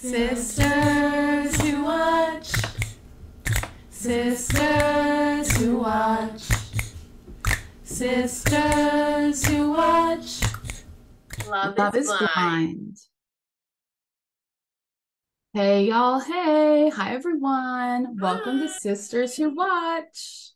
Sisters who watch. Sisters who watch. Sisters who watch. Love is blind. Hey, y'all. Hey. Hi, everyone. Welcome to Hi. Sisters Who Watch.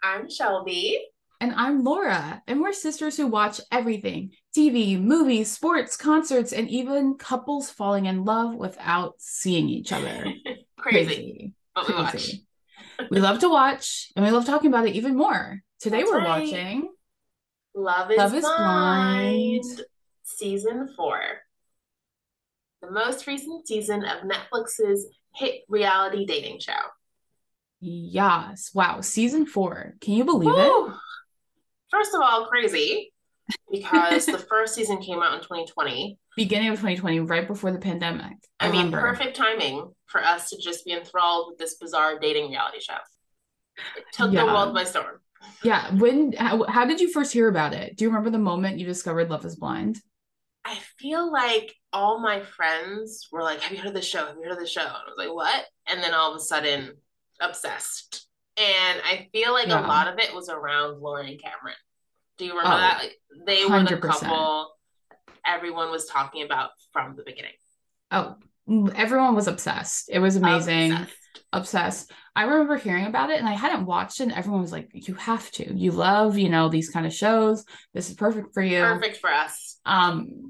I'm Shelby. And I'm Laura. And we're sisters who watch everything: TV, movies, sports, concerts, and even couples falling in love without seeing each other. Crazy, Crazy. but we watch. Crazy. We love to watch and we love talking about it even more. Today That's we're right. watching Love is Love is Blind. Blind, season 4. The most recent season of Netflix's hit reality dating show. Yes. Wow. Season 4. Can you believe it? Woo! First of all, crazy because the first season came out in 2020. Beginning of 2020, right before the pandemic. I I mean, remember. perfect timing for us to just be enthralled with this bizarre dating reality show. It took the Yeah. world by storm. Yeah. How did you first hear about it? Do you remember the moment you discovered Love is Blind? I feel like all my friends were like, "Have you heard of the show? Have you heard of the show?" And I was like, "What?" And then all of a sudden, obsessed. And I feel like a Yeah. lot of it was around Lauren and Cameron. Do you remember Oh, that? Like they were the 100%. couple everyone was talking about from the beginning. Oh, everyone was obsessed. It was amazing. Obsessed. Obsessed. I remember hearing about it and I hadn't watched it, and everyone was like, you have to. You love, these kind of shows. This is perfect for you. Perfect for us.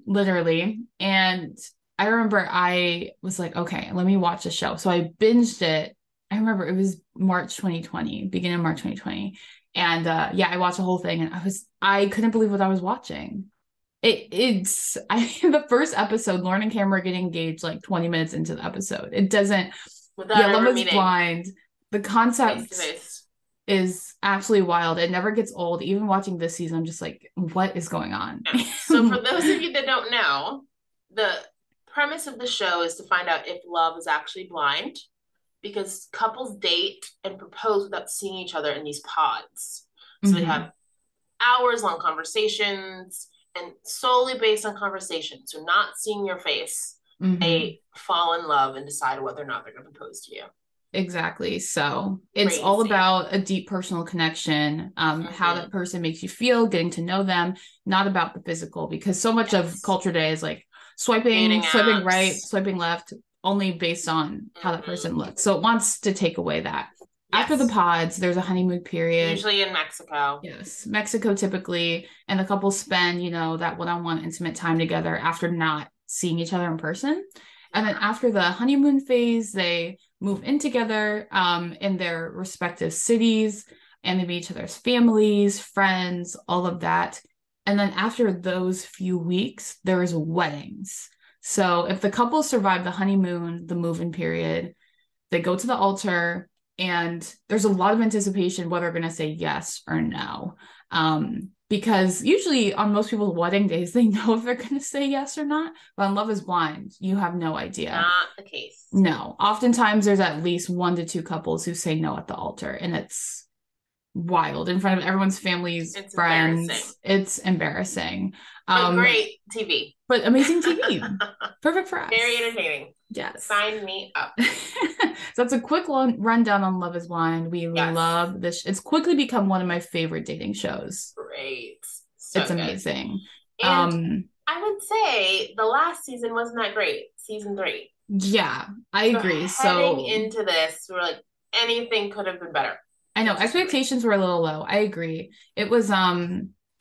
Literally. And I remember I was like, okay, let me watch the show. So I binged it. I remember it was March 2020, beginning of March 2020. And yeah, I watched the whole thing and I couldn't believe what I was watching. The first episode, Lauren and Cameron getting engaged like 20 minutes into the episode. It doesn't, Without yeah, Love ever is meeting Blind. The face to concept face. is absolutely wild. It never gets old. Even watching this season, I'm just like, what is going on? Yeah. So for those of you that don't know, the premise of the show is to find out if love is actually blind because couples date and propose without seeing each other in these pods. So they Mhm. have hours long conversations and solely based on conversation. So not seeing your face, Mhm. they fall in love and decide whether or not they're going to propose to you. Exactly. So it's all Crazy. about a deep personal connection, how Mm-hmm. that person makes you feel, getting to know them, not about the physical, because so much of Yes. culture today is like swiping, Dating swiping right, apps. swiping left, only based on how that Mm-hmm. person looks. So it wants to take away that. After the Yes. pods, there's a honeymoon period. Usually in Mexico. Yes, Mexico typically, and the couple spend, that one-on-one intimate time together after not seeing each other in person. And then Yeah. after the honeymoon phase, they move in together in their respective cities, and they meet each other's families, friends, all of that. And then after those few weeks, there is weddings. So if the couple survive the honeymoon, the move-in period, they go to the altar, and there's a lot of anticipation whether they're going to say yes or no. Because usually on most people's wedding days, they know if they're going to say yes or not. But on Love is Blind, you have no idea. Not the case. No. Oftentimes, there's at least 1 to 2 couples who say no at the altar, and it's wild in front of everyone's families, It's embarrassing. friends. It's embarrassing. But Um, great TV. but amazing TV. Perfect for Very us. entertaining. Yes. Sign me up. So that's a quick rundown on Love is Blind. We Yes. love this. It's quickly become one of my favorite dating shows. Great. So It's good. amazing. And Um, I would say the last season wasn't that great. Season 3. yeah, I So agree. heading So into this, we're like, anything could have been better. I know But season 3. expectations were a little low. I agree. It was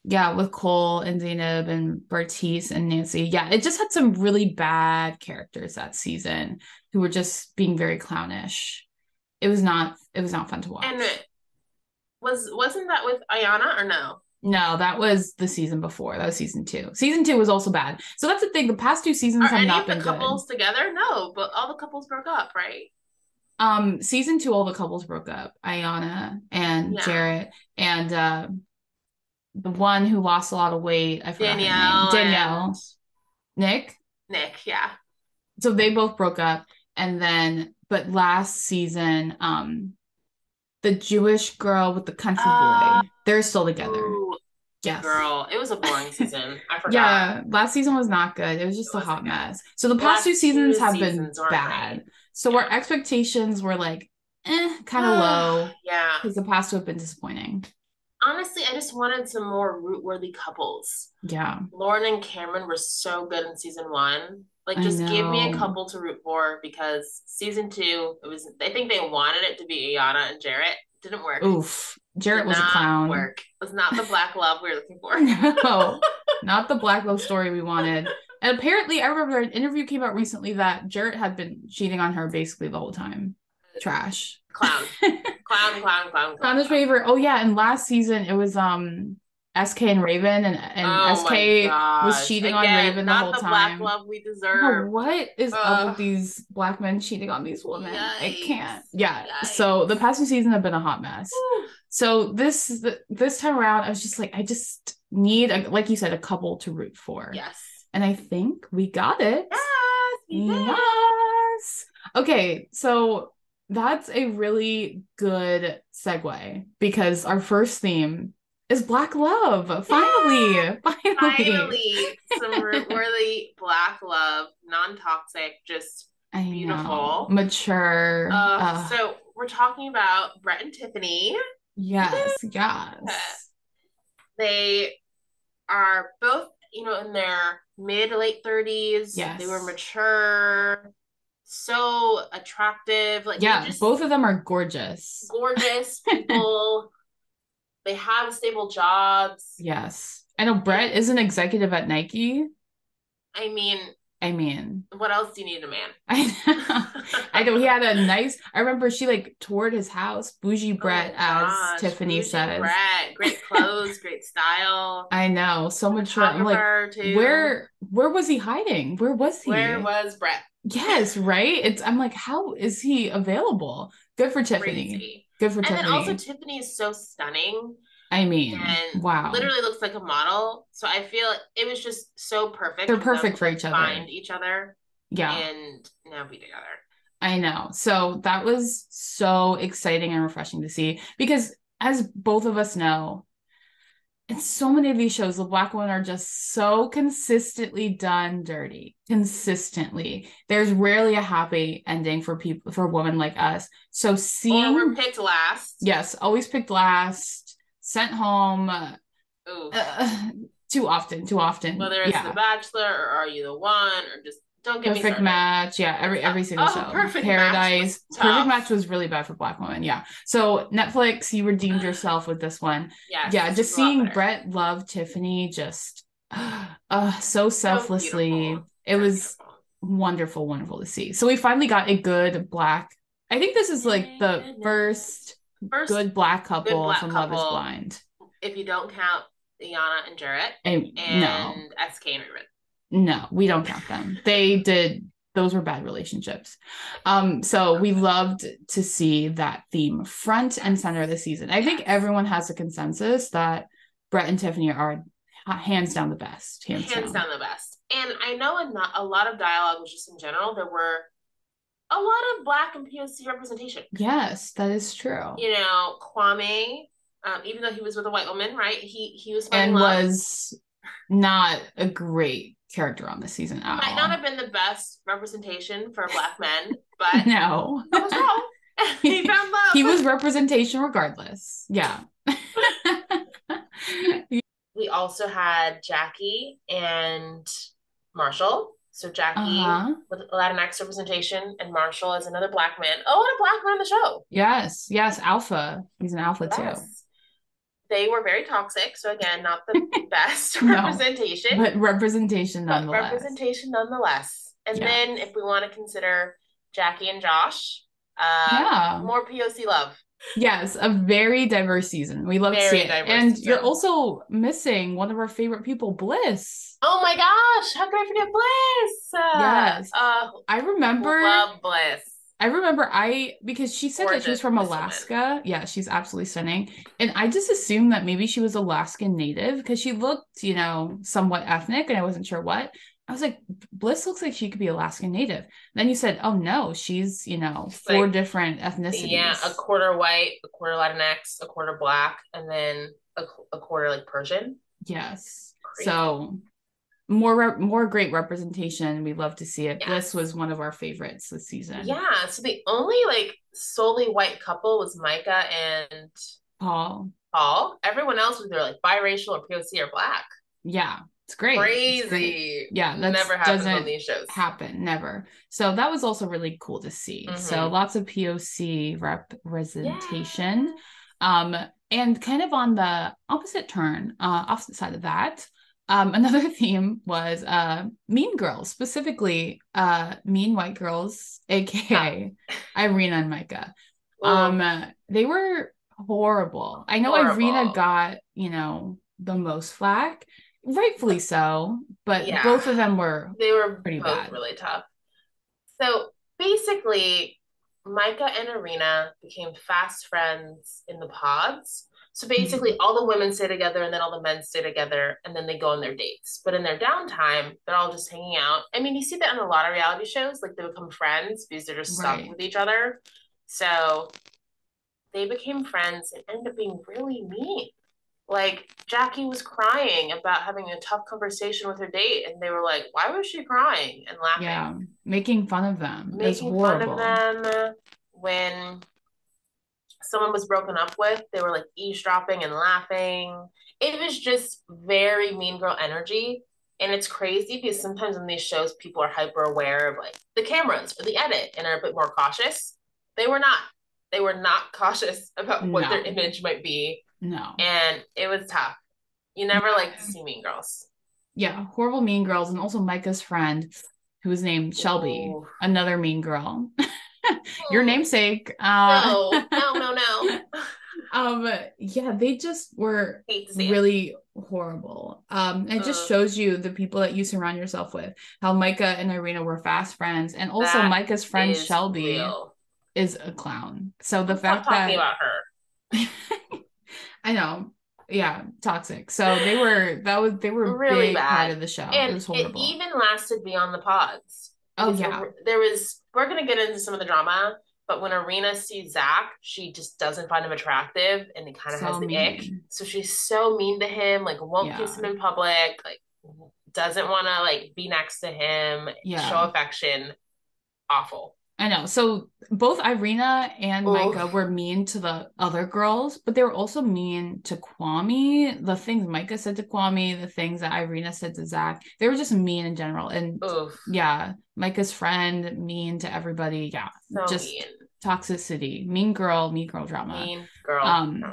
yeah, with Cole and Zainab and Bartice and Nancy. Yeah, it just had some really bad characters that season who were just being very clownish. It was not fun to And watch. wasn't that with Ayana or no? No, that was the season before. That was season 2. Season 2 was also bad. So that's the thing. The past 2 seasons Are have any not of the been good. couples together? No, but all the couples broke up, right? Season 2, all the couples broke up. Ayana and Yeah. Jarrett, and the one who lost a lot of weight, I forgot her name. Danielle and Danielle, Nick. Nick, yeah. So they both broke up. And then, but last season, the Jewish girl with the country Oh, boy, they're still together. Yes. Girl, it was a boring season. I forgot. Yeah, last season was not good. It was It just a wasn't hot good. mess. So the The past two last seasons two have been seasons aren't great. bad. So our Yeah. expectations were like, kind of low Yeah. because the past two have been disappointing. Honestly, I just wanted some more root-worthy couples. Yeah, Lauren and Cameron were so good in season one. Like, I just give me a know. couple to root for because season two, it was, I think they wanted it to be Iana and Jarrett. Didn't work. Oof, Jarrett Did was a not clown. work. It was not the black love we were looking for. No, not the black love story we wanted. And apparently, I remember an interview came out recently that Jarrett had been cheating on her basically the whole time. Trash. Clown. Clown, clown, clown, Found clown, his clown. favorite. Oh yeah, and last season it was SK and Raven, and Oh my SK was gosh. cheating on Again, Raven the not whole the black time. love we Oh, deserved. what is up with Ugh. these black men cheating on these women? I Yikes. can't. Yeah. So the Yikes. past two seasons have been a hot mess. Whew. So this time around, I was just like, I just need, like you said, a couple to root for, Yes. and I think we got it. Yes, we did. Yes. Okay, so that's a really good segue because our first theme is Black Love. Finally, Yeah. finally. Finally, some root-worthy black love, non-toxic, just I know. beautiful. Mature. So we're talking about Brett and Tiffany. Yes, yes. They are both, in their mid to late 30s. They were Yes. mature, so attractive. Like they Yeah, just both of them are gorgeous. gorgeous people. They have stable jobs. Yes. I know Brett is an executive at Nike. I mean, I mean, what else do you need in a man? I know he had a nice. I remember she like toured his house, bougie Oh Brett, my as gosh, Tiffany bougie says. Brett, great clothes, great style, I know, so mature. I'm like, photographer too. where was he hiding? Where was Where he? was Brett? Yes, right? I'm like, how is he available? Good for Tiffany. Crazy. Good for And then also Tiffany. Tiffany is so stunning I mean, and wow. literally looks like a model. So I feel it was just so perfect They're for them perfect to for like each other. find each other Yeah, and now be together. I know. So that was so exciting and refreshing to see because as both of us know, in so many of these shows, the black women are just so consistently done dirty. Consistently. There's rarely a happy ending for people, for women like us. So Or we're seeing, picked last. yes, always picked last, sent home, Oof. uh, too often, too often. Whether it's The Yeah. Bachelor or Are You the One or just don't get me Perfect started. Match. Yeah, every single Oh, show. Perfect Match was Paradise. Perfect tough. Match was really bad for black women. Yeah. So Netflix, you redeemed yourself with this one. Yes, Yeah, this was just a lot seeing better. Brett love Tiffany just so So selflessly. beautiful. It So was beautiful. wonderful, wonderful to see. So we finally got a good black. I think this is like the first First good black good couple black from Love is couple, Blind. if you don't count Iana and Jarrett No, and SK and Ruben. no, we don't count them. They did, those were bad relationships. So we loved to see that theme front and center of the season. I think everyone has a consensus that Brett and Tiffany are hands down the best. Hands down. The best. And I know in a lot of dialogue was just in general, there were a lot of Black and POC representation. Yes, that is true. Kwame, even though he was with a white woman, right? He was and love. Was not a great character on the season at Might all. not have been the best representation for Black men, but no, he was wrong. He found love. He was representation regardless. Yeah. We also had Jackie and Marshall. So Jackie with Latinx representation and Marshall is another black man. Oh, and a black man on the show. Yes, yes, alpha. He's an alpha too. They were very toxic. So again, not the best representation. But representation nonetheless. And then if we want to consider Jackie and Josh, more POC love. Yes, a very diverse season. We love to see it. And you're also missing one of our favorite people, Bliss. Oh my gosh, how can I forget Bliss? Yes. I remember love Bliss. I remember because she said that she was from Alaska. Yeah, she's absolutely stunning. And I just assumed that maybe she was Alaskan native because she looked, somewhat ethnic and I wasn't sure what. I was like, Bliss looks like she could be Alaskan native. And then you said, oh no, she's, four different ethnicities. Yeah, a quarter white, a quarter Latinx, a quarter black, and then a quarter like Persian. Yes. Crazy. So more great representation. We love to see it. Bliss Yes. was one of our favorites this season. Yeah. So the only like solely white couple was Micah and Paul. Paul. Everyone else was either like biracial or POC or black. Yeah, it's great. It's great. Crazy. Yeah, that Never happens on doesn't these shows. happen, never. So that was also really cool to see. So Mm-hmm. lots of POC Yeah. representation. And kind of on the opposite turn, opposite side of that, another theme was mean girls, specifically mean white girls, aka Irina and Micah. Oh, They were horrible. I know Irina horrible. got, the most flack, rightfully so, but Yeah. both of them were They were pretty both bad. really tough. So basically, Micah and Irina became fast friends in the pods. So basically, Mhm. all the women stay together and then all the men stay together and then they go on their dates. But in their downtime, they're all just hanging out. I mean, you see that in a lot of reality shows, like they become friends because they're just stuck with Right. each other. So they became friends and ended up being really mean. Like Jackie was crying about having a tough conversation with her date, and they were like, "Why was she crying?" and laughing, Yeah. Making fun of them is making fun of horrible. them. When someone was broken up with, they were like eavesdropping and laughing. It was just very mean girl energy. And it's crazy because sometimes in these shows, people are hyper aware of like the cameras or the edit and are a bit more cautious. They were not. They were not cautious about what their No, image might be. no. And it was tough. You never like to Yeah. see mean girls. Yeah. Horrible mean girls. And also Micah's friend, who was named Shelby, Ooh. another mean girl. Your Mm, namesake. no, no, no, no. Um, yeah, they just were Hate to see it. really horrible. It just Mm, shows you the people that you surround yourself with. How Micah and Irina were fast friends, and also that Micah's friend is Shelby real. is a clown. So the Let's stop fact talking that about her. I know, yeah, toxic. So they were a Really big part bad. of the show. It And was it horrible. even lasted beyond the pods Oh because yeah, there was, we're going to get into some of the drama, but when Arena sees Zach, she just doesn't find him attractive and it kind of has so the ick. mean. So she's so mean to him, like won't kiss Yeah, him in public, like doesn't want to like be next to him, show yeah. affection. Awful. I know. So both Irina and Oh, Micah were mean to the other girls, but they were also mean to Kwame. The things Micah said to Kwame, the things that Irina said to Zach, they were just mean in general. And oof, yeah, Micah's friend, mean to everybody. Yeah, so just mean. toxicity, mean girl drama. Mean girl. Um,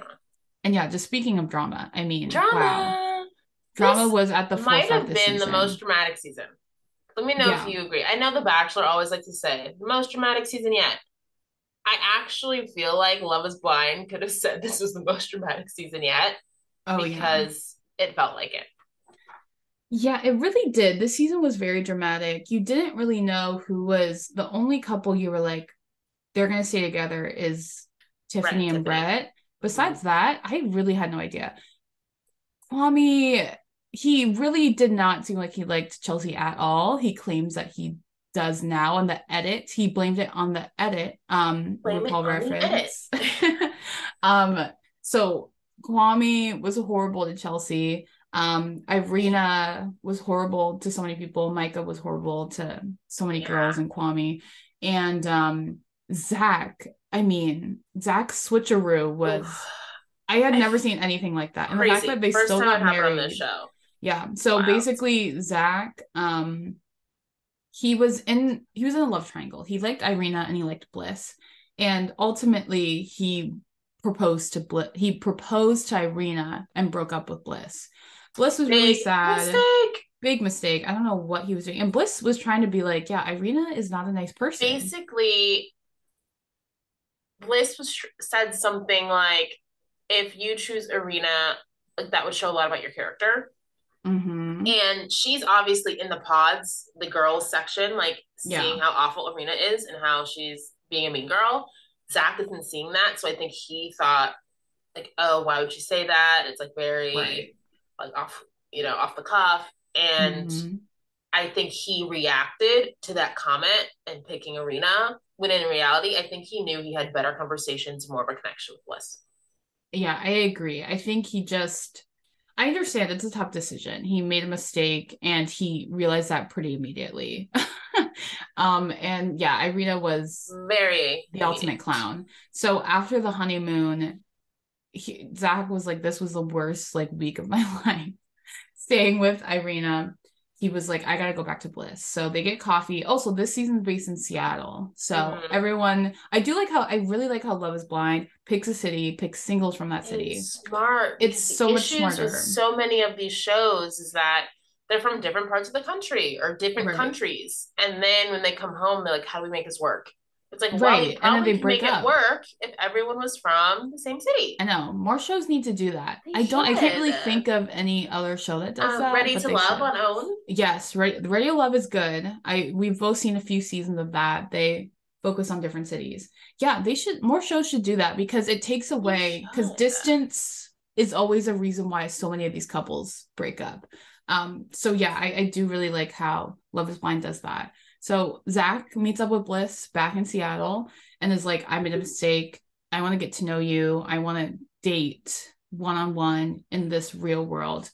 and yeah, just speaking of drama, I mean, wow, Drama. drama This was at the might forefront have this been the most season. dramatic season. Let me know if Yeah. you agree. I know The Bachelor always likes to say the most dramatic season yet. I actually feel like Love is Blind could have said this was the most dramatic season yet Oh yeah. because it felt like it. Yeah, it really did. This season was very dramatic. You didn't really know who was the only couple you were like, they're gonna stay together is Brett and Tiffany and Tiffany. Brett. Mm-hmm. Besides that, I really had no idea. Kwame, he really did not seem like he liked Chelsea at all. He claims that he does now on the edit. He blamed it on the edit, Blame it RuPaul on the edit. reference. um, so Kwame was horrible to Chelsea. Irina was horrible to so many people. Micah was horrible to so many Yeah. girls and Kwame. And Zach, I mean, Zach's switcheroo Oof. was I had I never seen anything like that. And the fact that crazy. they First still time it got happened on this married. show. Yeah. So Wild. basically Zach, he was in a love triangle. He liked Irina and he liked Bliss. And ultimately he proposed to Irina and broke up with Bliss. Bliss was really Big sad. mistake. Big mistake. I don't know what he was doing. And Bliss was trying to be like, yeah, Irina is not a nice person. Basically, Bliss said something like, "If you choose Arena, like that would show a lot about your character." Mm-hmm. And she's obviously in the pods, the girls section, like seeing Yeah. how awful Arena is and how she's being a mean girl. Zach isn't seeing that, so I think he thought like, "Oh, why would you say that?" It's like very Right. like off, off the cuff. And Mm-hmm. I think he reacted to that comment and picking Arena. When in reality, I think he knew he had better conversations, more of a connection with Bliss. Yeah, I agree. I think he just I understand it's a tough decision. He made a mistake and he realized that pretty immediately. And yeah, Irina was Very the ultimate immediate. clown. So after the honeymoon, Zach was like, this was the worst like week of my life. Staying with Irina, he was like, I gotta go back to Bliss. So they get coffee. Also, this season's based in Seattle. So Mm-hmm. everyone, I really like how Love is Blind picks a city, picks singles from that city. It's smart It's because the so much issues with smarter. so many of these shows is that they're from different parts of the country or different Right. countries. And then when they come home, they're like, how do we make this work? It's like, well, we Right. And then probably they can break make it up. work if everyone was from the same city. I know more shows need to do that. They should. I can't really think of any other show that does that, Ready but to they Love should. on OWN. Yes, right. Radio Love is good. We've both seen a few seasons of that. They focus on different cities. Yeah, they should more shows should do that because it takes They away because should. distance is always a reason why so many of these couples break up. So yeah, I do really like how Love is Blind does that. So Zach meets up with Bliss back in Seattle and is like, I made a mistake. I want to get to know you. I want to date one on one in this real world.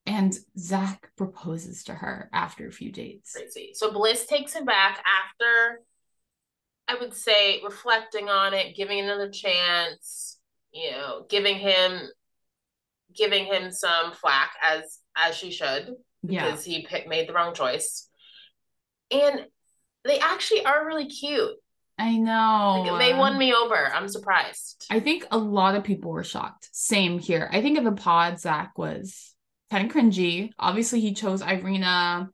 And Zach proposes to her after a few dates. Crazy. So Bliss takes him back after, I would say, reflecting on it, giving another chance, giving him some flack as she should Yeah, because he made the wrong choice. And they actually are really cute. I Like, they know. won me over. I'm surprised. I think a lot of people were shocked. Same here. I think in the pod, Zach was kind of cringy. Obviously, he chose Irina.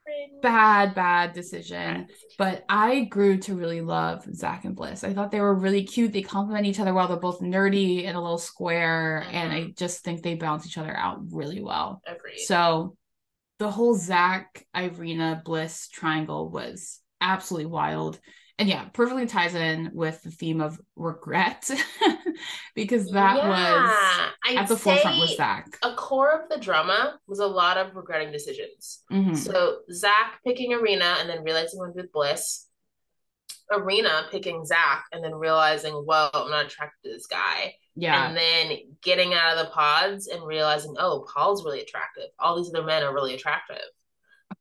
Cringe. Bad Bad decision. decision. But I grew to really love Zach and Bliss. I thought they were really cute. They complement each other well. They're both nerdy and a little square. And Mm-hmm. I just think they balance each other out really well. Agreed. So the whole Zach, Irina, Bliss triangle was absolutely wild. And yeah, perfectly ties in with the theme of regret because that was Yeah, at I'd the forefront with say Zach. a core of the drama was a lot of regretting decisions. Hmm. So Zach picking Arena and then realizing he went with Bliss. Arena picking Zach and then realizing, well, I'm not attracted to this guy. Yeah, And then getting out of the pods and realizing, oh, Paul's really attractive. All these other men are really attractive.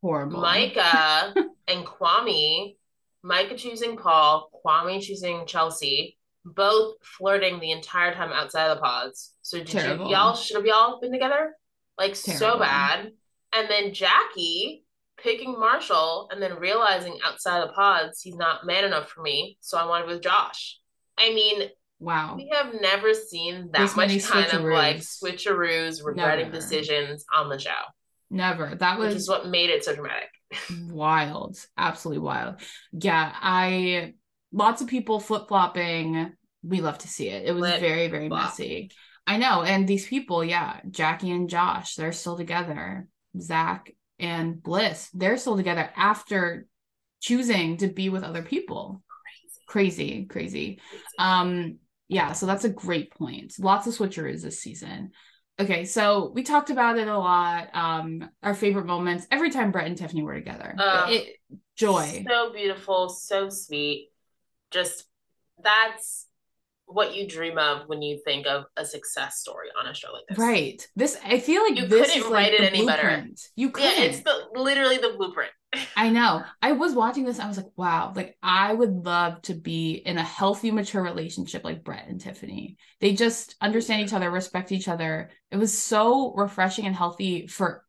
horrible. Micah and Kwame, Micah choosing Paul, Kwame choosing Chelsea, both flirting the entire time outside of the pods. So did you y'all Terrible. should have y'all been together? Like so Terrible. bad. And then Jackie picking Marshall and then realizing outside of the pods he's not man enough for me, so I wanted with Josh. I mean, Wow. we have never seen that This many much kind of like switcheroos. switcheroos, regretting Never. decisions on the show, Never. That which is was what made it so dramatic. wild. Absolutely wild. Yeah, lots of people flip-flopping. We love to see it. It was Flip very, very flop. messy. I know. And these people, yeah, Jackie and Josh, they're still together. Zach and Bliss, they're still together after choosing to be with other people. Crazy, crazy. Yeah, so that's a great point. Lots of switcheroos this season. Okay, so we talked about it a lot. Our favorite moments every time Brett and Tiffany were together. Joy. So beautiful, so sweet. Just that's what you dream of when you think of a success story on a show like this. Right. This I feel like You this is couldn't write like it the any better. blueprint. You Yeah, it's couldn't. the literally the blueprint. I know. I was watching this, I was like, wow, like I would love to be in a healthy, mature relationship like Brett and Tiffany. They just understand each other, respect each other. It was so refreshing and healthy for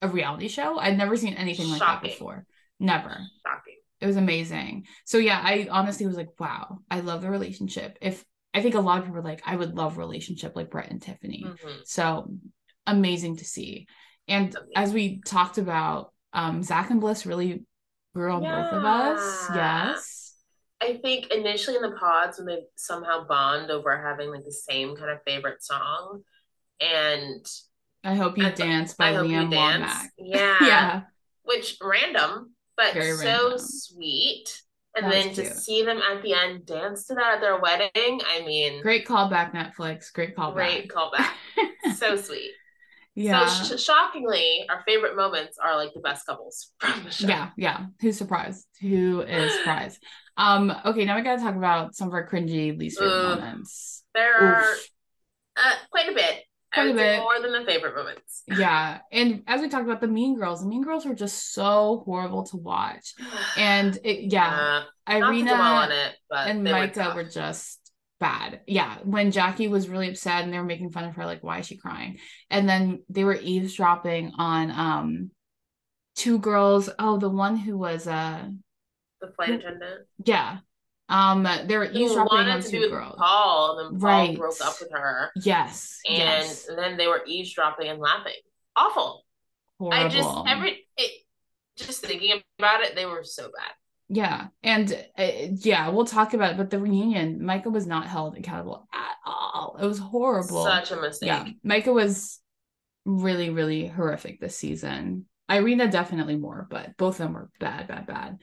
a reality show. I'd never seen anything like that Shocking. before. Never. Shocking. It was amazing. So yeah, I honestly was like, wow, I love the relationship. If I think a lot of people were like, I would love a relationship like Brett and Tiffany. Mm-hmm. So amazing to see. And as we talked about, Zach and Bliss really grew on both of us. Yeah. Yes. I think initially in the pods when they somehow bond over having like the same kind of favorite song and I Hope You Dance by I hope Lee you Ann dance. Womack. Yeah. Yeah. Which random, but Very so random. sweet. And That was then to cute. see them at the end dance to that at their wedding, I mean, Great callback, Netflix. Great callback. great callback. So sweet. So Yeah. shockingly, our favorite moments are like the best couples from the show. Yeah. Who's surprised? Who is surprised? Okay, now we gotta talk about some of our cringy least favorite moments. There are Oof. quite a bit. quite a bit. more than the favorite moments. Yeah. And as we talked about the Mean Girls were just so horrible to watch. And Not to dwell on Irina it, but and they Micah were just bad. Yeah. When Jackie was really upset and they were making fun of her, like, why is she crying? And then they were eavesdropping on two girls. Oh, the one who was the flight attendant. Yeah. They were eavesdropping on two girls. Paul, and then Paul broke up with her. Yes. And then they were eavesdropping and laughing. Awful. Horrible. Just thinking about it, they were so bad. Yeah. And we'll talk about it, but the reunion, Micah was not held accountable at all. It was horrible. Such a mistake. Yeah. Micah was really, really horrific this season. Irina definitely more, but both of them were bad.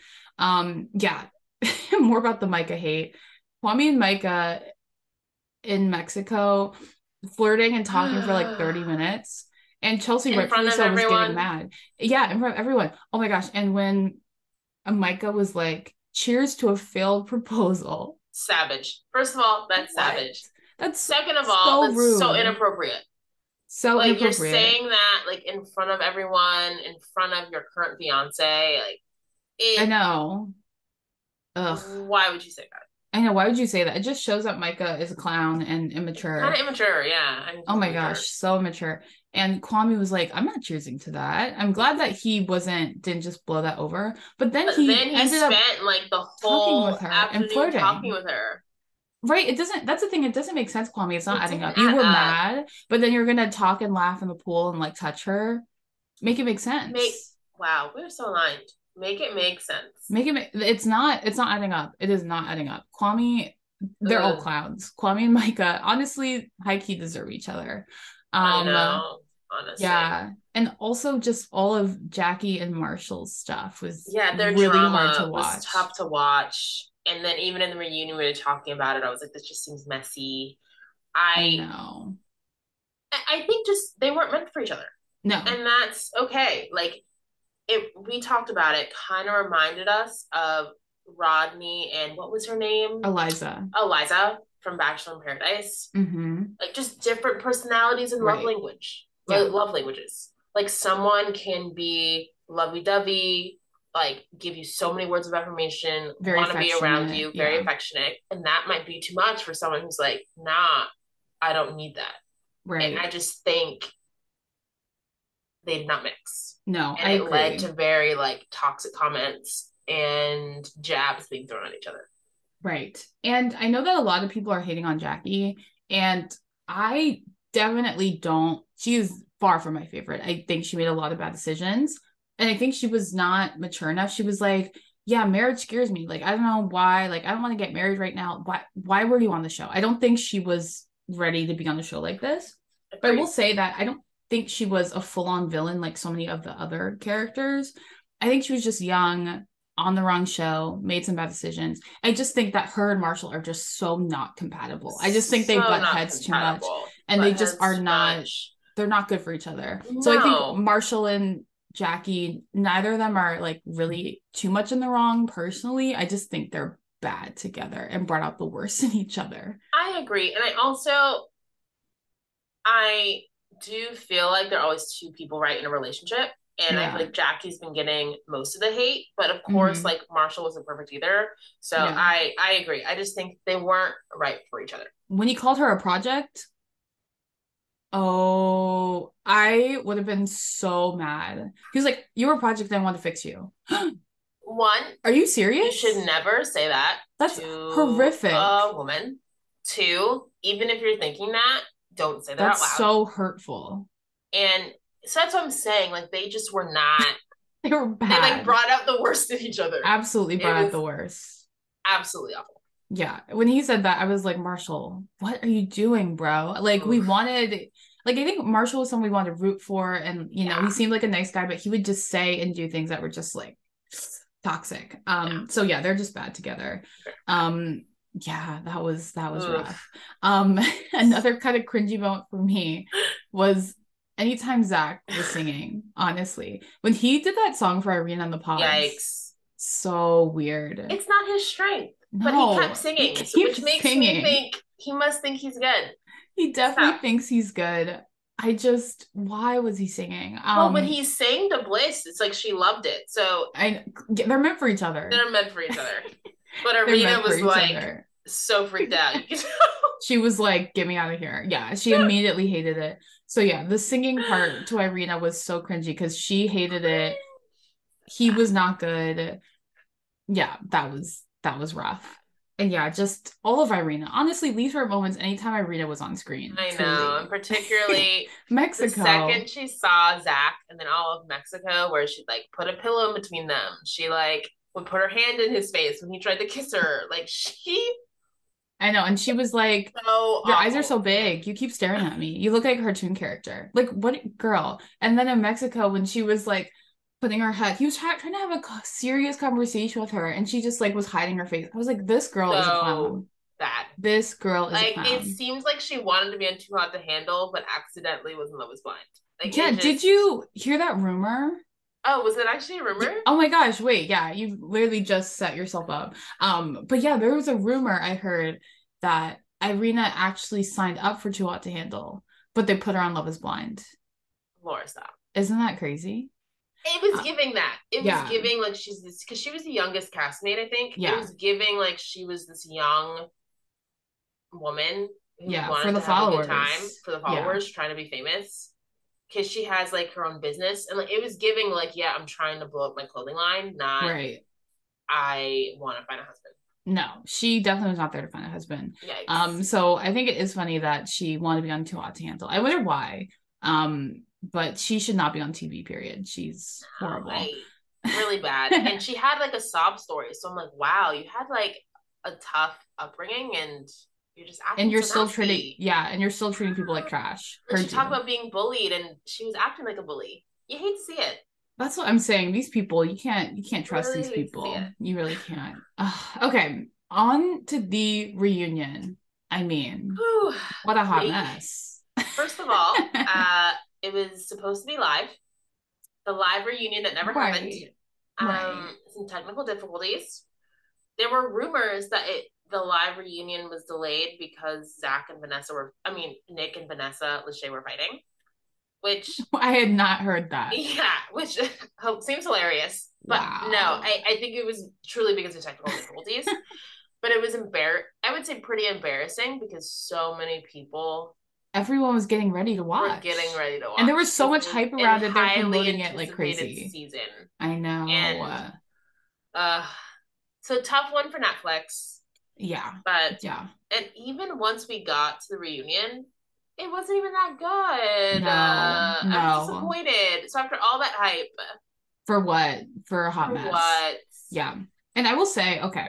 More about the Micah hate. Kwame and Micah in Mexico flirting and talking for like 30 minutes. And Chelsea rightfully so was getting mad. Yeah, in front of everyone. Oh my gosh. And when Micah was like, cheers to a failed proposal. Savage. First of all, that's savage. That's second of all, that's rude. So inappropriate. So like inappropriate. You're saying that like in front of everyone, in front of your current fiance. I know. Ugh. Why would you say that? I know. Why would you say that? It just shows that Micah is a clown and immature. Kind of immature, yeah. Oh my gosh, so immature. And Kwame was like, I'm not choosing to that. I'm glad that he didn't just blow that over. But then he ended up like the whole talking with her and flirting. Talking with her. Right. That's the thing. It doesn't make sense, Kwame. It's not adding up. You were mad, but then you're going to talk and laugh in the pool and like touch her. Make it make sense. Wow, we're so aligned. Make it make sense. It's not adding up. It is not adding up. Kwame, they're all clowns. Kwame and Micah, honestly, high-key deserve each other. I know, honestly. Yeah. And also just all of Jackie and Marshall's stuff was their really drama hard to watch. Was tough to watch. And then even in the reunion, we were talking about it. I was like, this just seems messy. I know. I think just they weren't meant for each other. No. And that's okay. Like, we talked about it, kind of reminded us of Rodney and what was her name? Eliza from Bachelor in Paradise. Mm-hmm. Like just different personalities and love languages. Like someone can be lovey-dovey, like give you so many words of affirmation, want to be around you, very affectionate, and that might be too much for someone who's like, nah, I don't need that. Right. And I just think they did not mix. No, and it led to very like toxic comments and jabs being thrown at each other. Right. And I know that a lot of people are hating on Jackie, and I definitely don't. She is far from my favorite. I think she made a lot of bad decisions, and I think she was not mature enough. She was like, yeah, marriage scares me. Like, I don't know why. Like, I don't want to get married right now. Why were you on the show? I don't think she was ready to be on the show like this. Agreed. But I will say that I don't think she was a full-on villain like so many of the other characters. I think she was just young, on the wrong show, made some bad decisions. I just think that her and Marshall are just so not compatible. I just think they butt heads too much, and they just are not. They're not good for each other. No. So I think Marshall and Jackie, neither of them are like really too much in the wrong personally. I just think they're bad together and brought out the worst in each other. I agree. And I do feel like there are always two people right in a relationship. And I feel like Jackie's been getting most of the hate. But of course, like Marshall wasn't perfect either. So I agree. I just think they weren't right for each other. When he called her a project, I would have been so mad. He was like, you were a project, I want to fix you. One, are you serious? You should never say that. That's horrific. A woman. Two, even if you're thinking that, don't say that out loud. That's so hurtful. And so that's what I'm saying. Like, they just were not. They were bad. They like brought out the worst in each other. Absolutely brought out the worst. Absolutely awful. Yeah. When he said that, I was like, Marshall, what are you doing, bro? Like, we wanted, like, I think Marshall was someone we wanted to root for. And, you know, he seemed like a nice guy, but he would just say and do things that were just like toxic. So yeah, they're just bad together. Yeah, that was rough. Another kind of cringy moment for me was anytime Zach was singing, honestly. When he did that song for Irina and the Pods. Yikes. So weird. It's not his strength. But he kept singing, which makes me think he must think he's good. He definitely thinks he's good. why was he singing? Well, when he sang the Bliss, it's like she loved it. So They're meant for each other. they're meant for each other. But They're Arena meant for was each like other. so freaked out. You can tell. She was like, get me out of here. Yeah, she immediately hated it. So yeah, the singing part to Irina was so cringy because she hated it. He was not good. Yeah, that was rough. And yeah, just all of Irina. Honestly, least favorite moments anytime Irina was on screen. I know, and Truly. particularly the Mexico. second she saw Zach and then all of Mexico, where she'd like put a pillow in between them. She like would put her hand in his face when he tried to kiss her. Like she I know. And she was like, so your eyes are awful. so big. You keep staring at me. You look like a cartoon character. Like, what girl? And then in Mexico, when she was like putting her head, he was trying to have a serious conversation with her, and she just like was hiding her face. I was like, this girl is a So clown. bad. This girl is a Like it clown. seems like she wanted to be on Too Hot to Handle, but accidentally was in Love Is Blind. Like Yeah, it did just. you hear that rumor? Oh, was it actually a rumor? Oh my gosh, wait, yeah, you literally just set yourself up. But yeah, there was a rumor I heard that Irina actually signed up for Too Hot to Handle, but they put her on Love is Blind. Laura, stop. Isn't that crazy? It was Uh, giving that. It was yeah, giving like she's this because she was the youngest castmate, I think. It yeah, was giving like she was this young woman who yeah, for wanted the to have a good time followers. for the Yeah, followers, trying to be famous. Because she has like her own business. And like it was giving like, yeah, I'm trying to blow up my clothing line, not right. I want to find a husband. No, she definitely was not there to find a husband. Yikes. So I think it is funny that she wanted to be on Too Hot to Handle. I wonder why. But she should not be on TV, period. She's horrible. Really bad. And she had like a sob story. So I'm like, wow, you had like a tough upbringing and you're just And acting you're so still treating, nasty. yeah, and you're still treating people like trash. And she Heard talked you. about being bullied and she was acting like a bully. You hate to see it. That's what I'm saying. These people, you can't trust Really these hate to see it. people. You really can't. Okay, on to the reunion. I mean, Whew. what a hot mess. First of all, it was supposed to be live. The live reunion that never happened. Right. Right. Some technical difficulties. There were rumors that the live reunion was delayed because Zach and Vanessa Nick and Vanessa Lachey were fighting, which I had not heard that. yeah, which seems hilarious. But no, Wow. I think it was truly because of technical difficulties. But it was I would say pretty embarrassing because so many people Everyone was getting ready to watch. were getting ready to watch. And there was so much hype around it. They're promoting it like crazy. Season. I know. And so tough one for Netflix. Yeah. But yeah. And even once we got to the reunion, it wasn't even that good. No. I was disappointed. So after all that hype. For what? For a hot for mess. What? Yeah. And I will say, okay,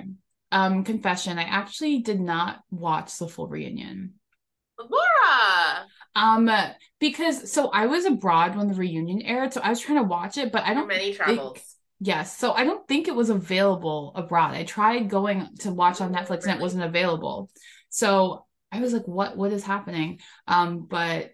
confession, I actually did not watch the full reunion. Laura! Because so I was abroad when the reunion aired, so I was trying to watch it, but I don't many travels. Yes, so I don't think it was available abroad. I tried going to watch on Netflix and it wasn't available. So I was like, what is happening? But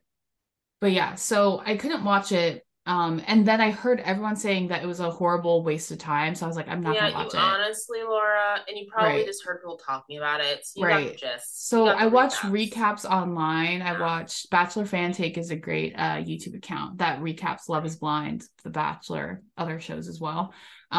yeah, so I couldn't watch it. And then I heard everyone saying that it was a horrible waste of time. So I was like, I'm not gonna watch it. Honestly, Laura, and you probably just heard people talking about it. So you got the gist. So I watched recaps online. I watched Bachelor Fan Take is a great YouTube account that recaps Love is Blind, The Bachelor, other shows as well.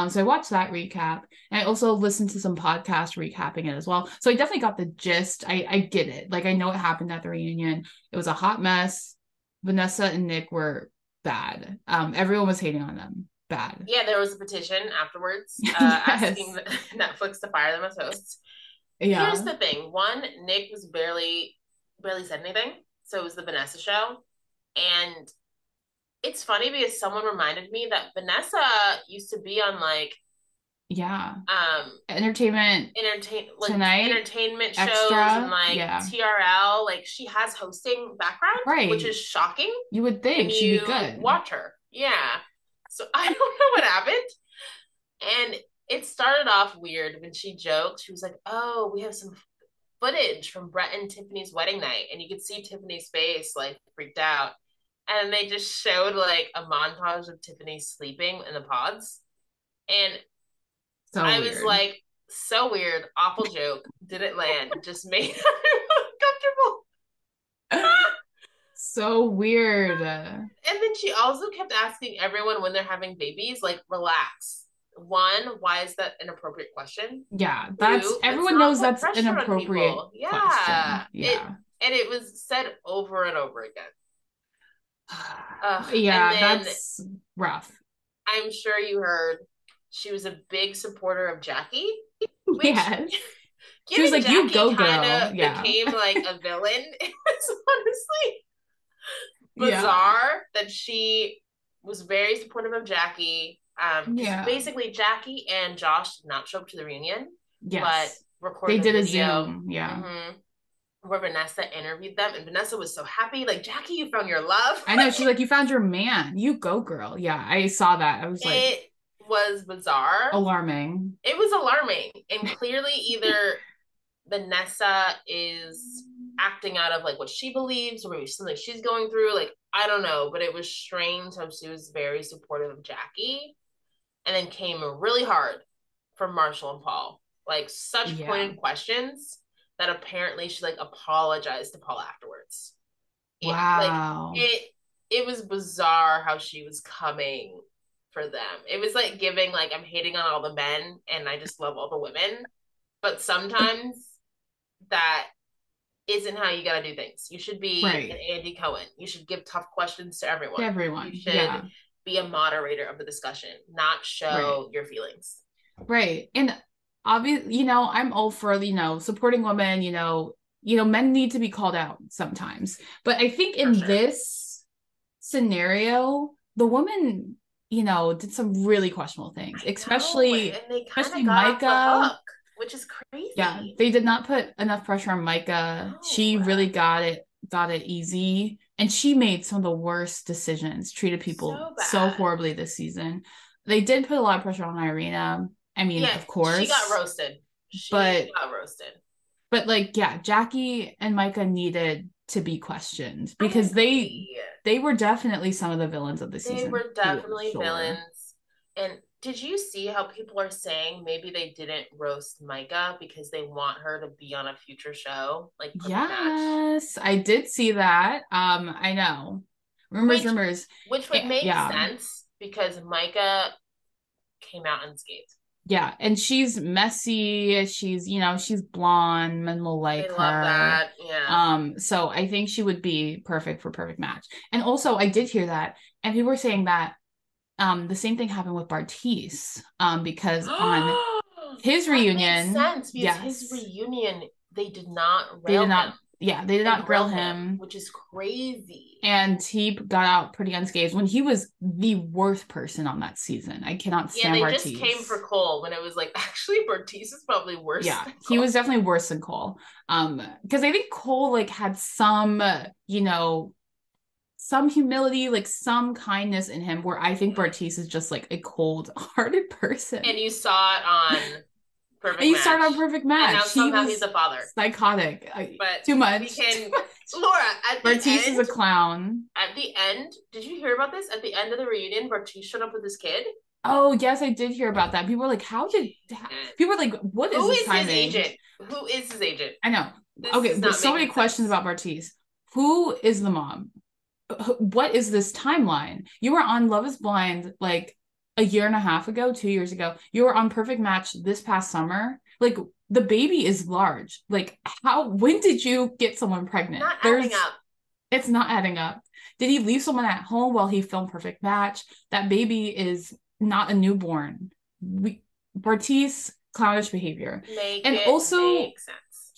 So I watched that recap. And I also listened to some podcasts recapping it as well. So I definitely got the gist. I get it. Like I know what happened at the reunion. It was a hot mess. Vanessa and Nick were bad. Everyone was hating on them. Bad. Yeah, there was a petition afterwards asking Netflix to fire them as hosts. Yeah. Here's the thing. One, Nick was barely said anything. So it was the Vanessa show. And it's funny because someone reminded me that Vanessa used to be on like entertainment tonight, entertainment shows and like TRL. Like she has hosting background, right? Which is shocking. You would think she'd be good. Watch her, yeah. So I don't know what happened, and it started off weird when she joked. She was like, "Oh, we have some footage from Brett and Tiffany's wedding night," and you could see Tiffany's face like freaked out, and they just showed like a montage of Tiffany sleeping in the pods, and so I was like, so weird, awful joke, didn't land, just made everyone uncomfortable. so weird. And then she also kept asking everyone when they're having babies, like, relax. One, why is that an appropriate question? Yeah, that's Two, let's everyone not knows put that's an pressure on appropriate people. Yeah. question. Yeah. And it was said over and over again. And Yeah, then that's rough. I'm sure you heard she was a big supporter of Jackie, which Yes. She was given like, "You Jackie go, kind girl." of Yeah. became like a villain, it was honestly Yeah. bizarre that she was very supportive of Jackie. Because Yeah. basically Jackie and Josh did not show up to the reunion, but Yes. They recorded a did a video Zoom. Yeah. where Vanessa interviewed them, and Vanessa was so happy, like, Jackie, you found your love. I know. She's like, "You found your man. You go, girl." Yeah, I saw that. I was like, It was bizarre. alarming. It was alarming, and clearly either Vanessa is acting out of like what she believes or maybe something she's going through. Like, I don't know, but it was strange how she was very supportive of Jackie and then came really hard for Marshall and Paul. Like, such Yeah. pointed questions that apparently she like apologized to Paul afterwards. Yeah, like Wow. it was bizarre how she was coming for them. It was like giving like I'm hating on all the men and I just love all the women. But sometimes that isn't how you got to do things. You should be an Right. Andy Cohen. You should give tough questions to To everyone. You everyone. should Yeah. be a moderator of the discussion, not Right. show your feelings. Right. And obviously, I'm all for, supporting women, men need to be called out sometimes. But I think For in sure. this scenario, the woman, did some really questionable things, I know. especially And they kind especially of got off the Micah. hook, which is Yeah, crazy. they did not put enough pressure on Micah. She No. really got it easy. And she made some of the worst decisions, treated people So so bad. horribly this season. They did put a lot of pressure on Irina. I mean, Yeah, of she got course, roasted. She but got roasted. like, yeah, Jackie and Micah needed to be questioned I because they agree. they were definitely some of the villains of the They season, were for definitely sure. villains. And did you see how people are saying maybe they didn't roast Micah because they want her to be on a future show, like Perfect Match? Yes, I did see that. I know. Rumors, Which rumors. which would make Yeah. sense because Micah came out unscathed. Yeah, and she's messy. She's blonde. Men will They like love her. that. Yeah. So I think she would be perfect for Perfect Match. And also, I did hear that, and people were saying that the same thing happened with Bartise. Because on his That makes reunion, sense because his yes, reunion, they did not they did rail him not. Yeah, they did and not grill grill him, him, which is crazy. and he got out pretty unscathed when he was the worst person on that season. I cannot Yeah, stand they just came Bartise. for Cole when it was like actually Bertice is probably worse Yeah, than he was Cole. definitely worse than Cole. Because I think Cole like had some, some humility, like some kindness in him, where I think Yeah. Bartise is just like a cold-hearted person. And you saw it on And Perfect you start on Match, Perfect and now Match. He somehow he's was a father. psychotic. But Too we much. Too can, much. Laura, at the Bartise is end, a clown. did you hear about this? At the end of the reunion, Bertice showed up with his kid. Oh, yes, I did hear about that. People were like, people were like, what is Who this is his timing? agent? Who is his agent? I know. This Okay, is but not so many making questions sense. about Bartise. Who is the mom? What is this timeline? You were on Love is Blind like a year and a half ago, 2 years ago. You were on Perfect Match this past summer. Like, the baby is large. Like, when did you get someone pregnant? Not adding up. It's not adding up. Did he leave someone at home while he filmed Perfect Match? That baby is not a newborn. Bartise, clownish behavior. Make And it also, make sense.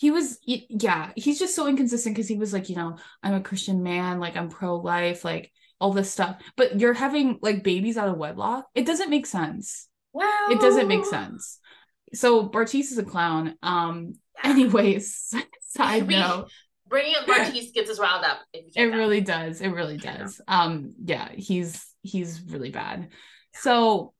he's just so inconsistent because he was like, I'm a Christian man, like I'm pro-life, like all this stuff. But you're having like babies out of wedlock. It doesn't make sense. It doesn't make Well, sense. So Bartise is a clown. yeah. Anyways, side We note. bringing up Bartiz gets us riled up if you It can't tell. really does. It really You can't tell. does. Yeah, he's really bad. So,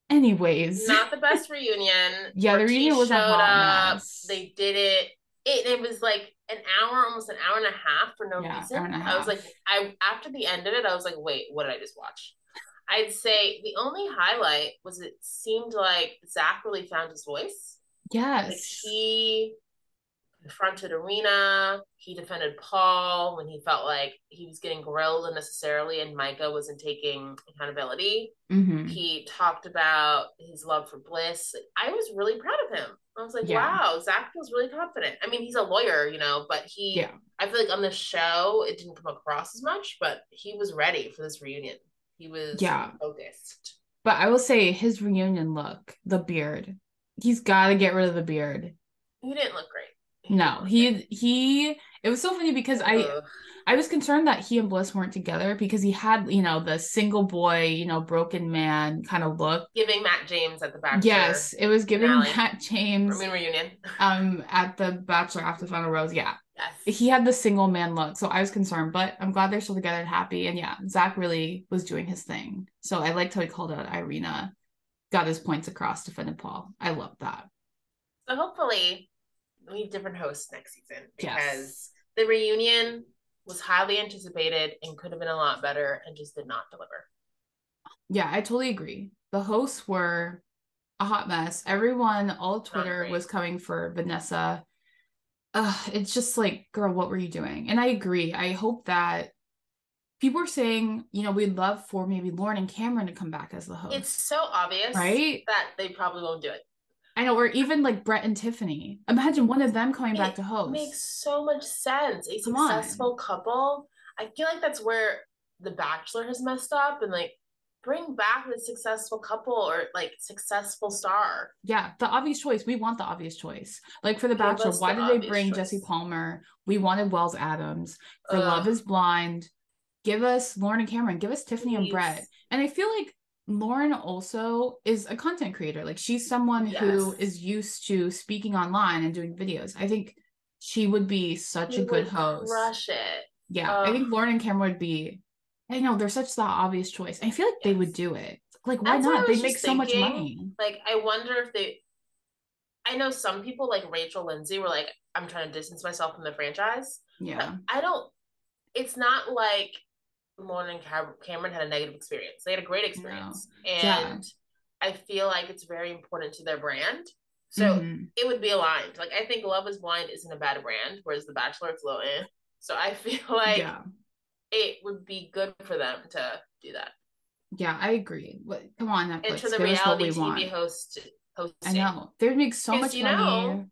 anyways, Not the best reunion. yeah, the Bartiz reunion was a showed hot up. mess. They did it. It was like an hour, almost an hour and a half for no Yeah, reason. hour and a I was like, half. I after the end of it, I was like, wait, what did I just watch? I'd say the only highlight was it seemed like Zach really found his voice. Like Yes. he confronted Arena. He defended Paul when he felt like he was getting grilled unnecessarily and Micah wasn't taking accountability. Mm-hmm. He talked about his love for Bliss. I was really proud of him. I was like, Yeah. wow, Zach feels really confident. I mean, he's a lawyer, but Yeah. I feel like on the show, it didn't come across as much, but he was ready for this reunion. He was Yeah. focused. But I will say his reunion look, the beard. He's got to get rid of the beard. He didn't look great. No, he it was so funny because I was concerned that he and Bliss weren't together because he had, the single boy, broken man kind of look. Giving Matt James at the Bachelor Yes, it was giving finale. Matt James Reunion. At the Bachelor after the final rose. Yeah. Yes. He had the single man look, so I was concerned, but I'm glad they're still together and happy. And yeah, Zach really was doing his thing. So I liked how he called out Irina, got his points across, defended Paul. I love that. So hopefully we have different hosts next season because Yes. the reunion was highly anticipated and could have been a lot better and just did not deliver. Yeah, I totally agree. The hosts were a hot mess. Everyone, all Twitter was coming for Vanessa. It's just like, girl, what were you doing? And I agree. I hope that people are saying, we'd love for maybe Lauren and Cameron to come back as the host. It's so obvious, right? That they probably won't do it. I know, or even like Brett and Tiffany. Imagine one of them coming back to host. It makes so much sense. A successful couple. I feel like that's where The Bachelor has messed up, and like bring back the successful couple or like successful star. Yeah, the obvious choice. We want the obvious choice. Like for The Bachelor, why did they bring Jesse Palmer? We wanted Wells Adams. For Love is Blind, give us Lauren and Cameron. Give us Tiffany and Brett. And I feel like Lauren also is a content creator. Like she's someone who is used to speaking online and doing videos. I think she would be such a good host. Crush it. Yeah, I think Lauren and Cameron would be. I know they're such the obvious choice. I feel like they would do it. Like why not? They make so much money. Like I wonder if they. I know some people like Rachel Lindsay were like, I'm trying to distance myself from the franchise. Yeah, I don't. It's not like Lauren and Cameron had a negative experience. They had a great experience. No. And I feel like it's very important to their brand. So it would be aligned. Like I think Love is Blind isn't a bad brand, whereas The Bachelor it's low in. So I feel like it would be good for them to do that. Yeah, I agree. Come on, Netflix. And for the reality TV hosting. I know. They would make so much money.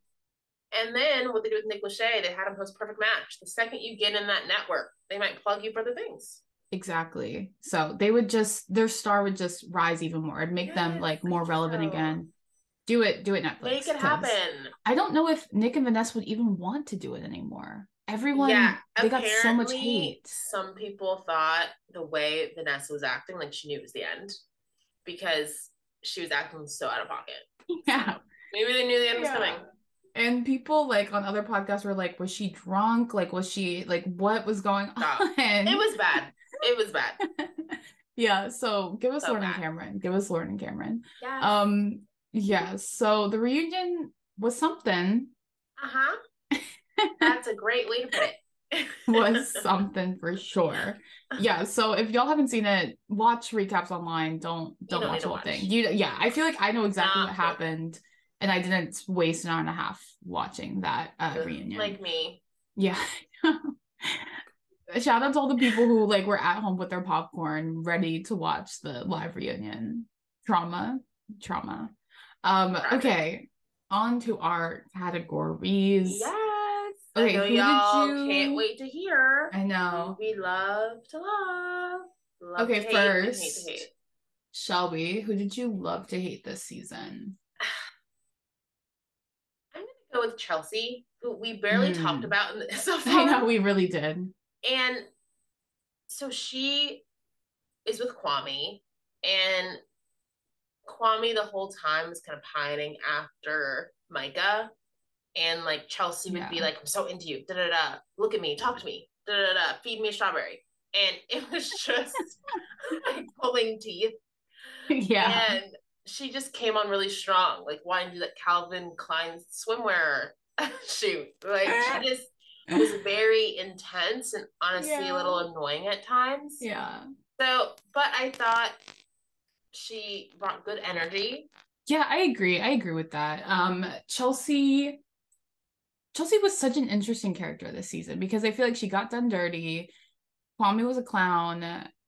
And then what they do with Nick Lachey, they had him host Perfect Match. The second you get in that network, they might plug you for other things. Exactly. So they would their star would just rise even more. It'd make them like more relevant again. Do it, Netflix. Make it happen. I don't know if Nick and Vanessa would even want to do it anymore. Everyone, they got so much hate. Some people thought the way Vanessa was acting, like she knew it was the end because she was acting so out of pocket. Yeah. So maybe they knew the end was coming. And people like on other podcasts were like, was she drunk? Like, was she like, what was going on? It was bad. It was bad. Yeah. So give us Lauren and Cameron. Give us Lauren and Cameron. Yeah. Yeah. So the reunion was something. Uh-huh. That's a great way to put it. Was something for sure. Yeah. So if y'all haven't seen it, watch recaps online. Don't watch the whole thing. I feel like I know exactly what happened. And I didn't waste an hour and a half watching that reunion. Like me. Yeah. Shout out to all the people who like were at home with their popcorn ready to watch the live reunion. Trauma. Okay. On to our categories. Yes. Okay, I know y'all can't wait to hear. I know. We love to love. Okay, to hate, first, hate to hate. Shelby, who did you love to hate this season? I'm gonna go with Chelsea, who we barely talked about so far. I know we really did. And so she is with Kwame, and Kwame the whole time is kind of pining after Micah, and like Chelsea would be like, I'm so into you, da da da, look at me, talk to me, da da da, feed me a strawberry. And it was just like pulling teeth. Yeah. And she just came on really strong, like wanting to do that Calvin Klein swimwear shoot. Like she just was very intense and honestly a little annoying at times. Yeah. So, but I thought she brought good energy. Yeah, I agree. I agree with that. Chelsea, Chelsea was such an interesting character this season because I feel like she got done dirty. Kwame was a clown,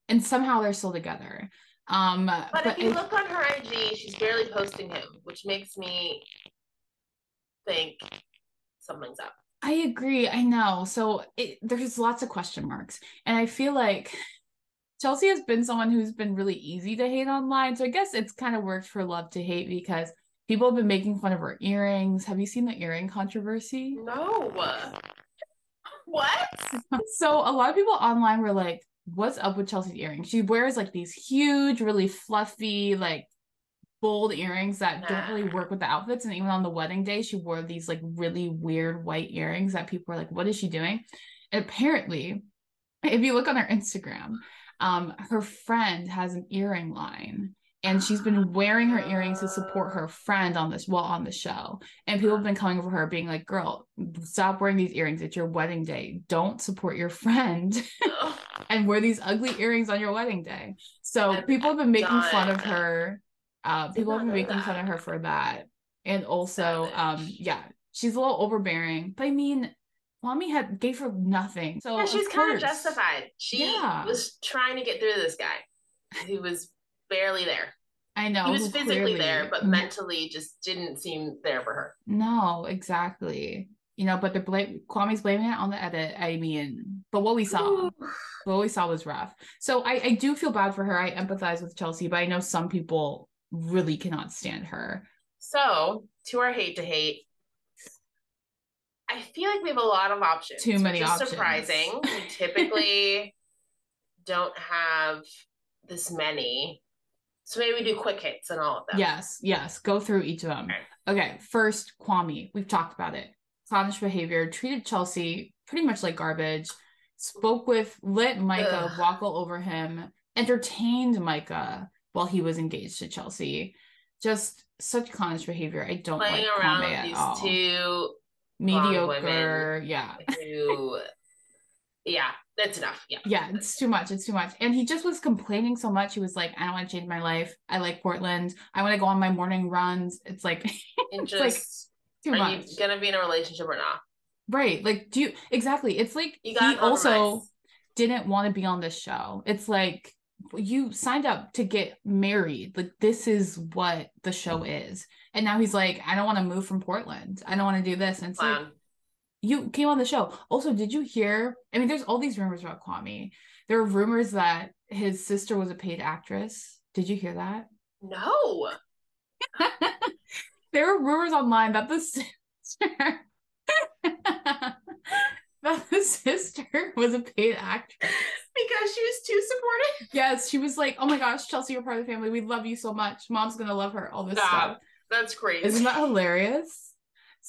and somehow they're still together. But if you look on her IG, she's barely posting him, which makes me think something's up. I agree. I know. So there's lots of question marks. And I feel like Chelsea has been someone who's been really easy to hate online. So I guess it's kind of worked for love to hate because people have been making fun of her earrings. Have you seen the earring controversy? No. What? So a lot of people online were like, what's up with Chelsea's earrings? She wears like these huge, really fluffy, like bold earrings that don't really work with the outfits. And even on the wedding day, she wore these like really weird white earrings that people were like, what is she doing? And apparently, if you look on her Instagram, her friend has an earring line. And she's been wearing her earrings to support her friend on the show. And people have been coming over her being like, girl, stop wearing these earrings. It's your wedding day. Don't support your friend and wear these ugly earrings on your wedding day. So people have been making fun of her. People have been making fun of her for that. And also, yeah, she's a little overbearing. But I mean, Kwame gave her nothing. So yeah, she's kind of justified. She was trying to get through to this guy. He was barely there. I know. He was physically there, but mentally just didn't seem there for her. No, exactly. You know, but Kwame's blaming it on the edit. I mean, but what we saw was rough. So I do feel bad for her. I empathize with Chelsea, but I know some people really cannot stand her. So, to our hate to hate, I feel like we have a lot of options. Too many options. Surprising. We typically don't have this many. So maybe we do quick hits and all of them. Yes. Go through each of them. Okay, first, Kwame. We've talked about it. Clownish behavior, treated Chelsea pretty much like garbage, let Micah walk all over him, entertained Micah while he was engaged to Chelsea. Just such clownish behavior. I don't like Kwame at all. Two mediocre, yeah. Yeah, that's enough. Yeah, it's too much. And he just was complaining so much. He was like, I don't want to change my life. I like Portland. I want to go on my morning runs. It's like, it's like too much. Are you gonna be in a relationship or not? Right. Like, exactly. It's like he also didn't want to be on this show. It's like you signed up to get married. Like, this is what the show is. And now he's like, I don't want to move from Portland. I don't want to do this. And it's like, you came on the show. Also, did you hear? I mean, there's all these rumors about Kwame. There are rumors that his sister was a paid actress. Did you hear that? No. There were rumors online that the sister was a paid actress. Because she was too supportive? Yes, she was like, oh my gosh, Chelsea, you're part of the family. We love you so much. Mom's going to love her. All this stuff. That's crazy. Isn't that hilarious?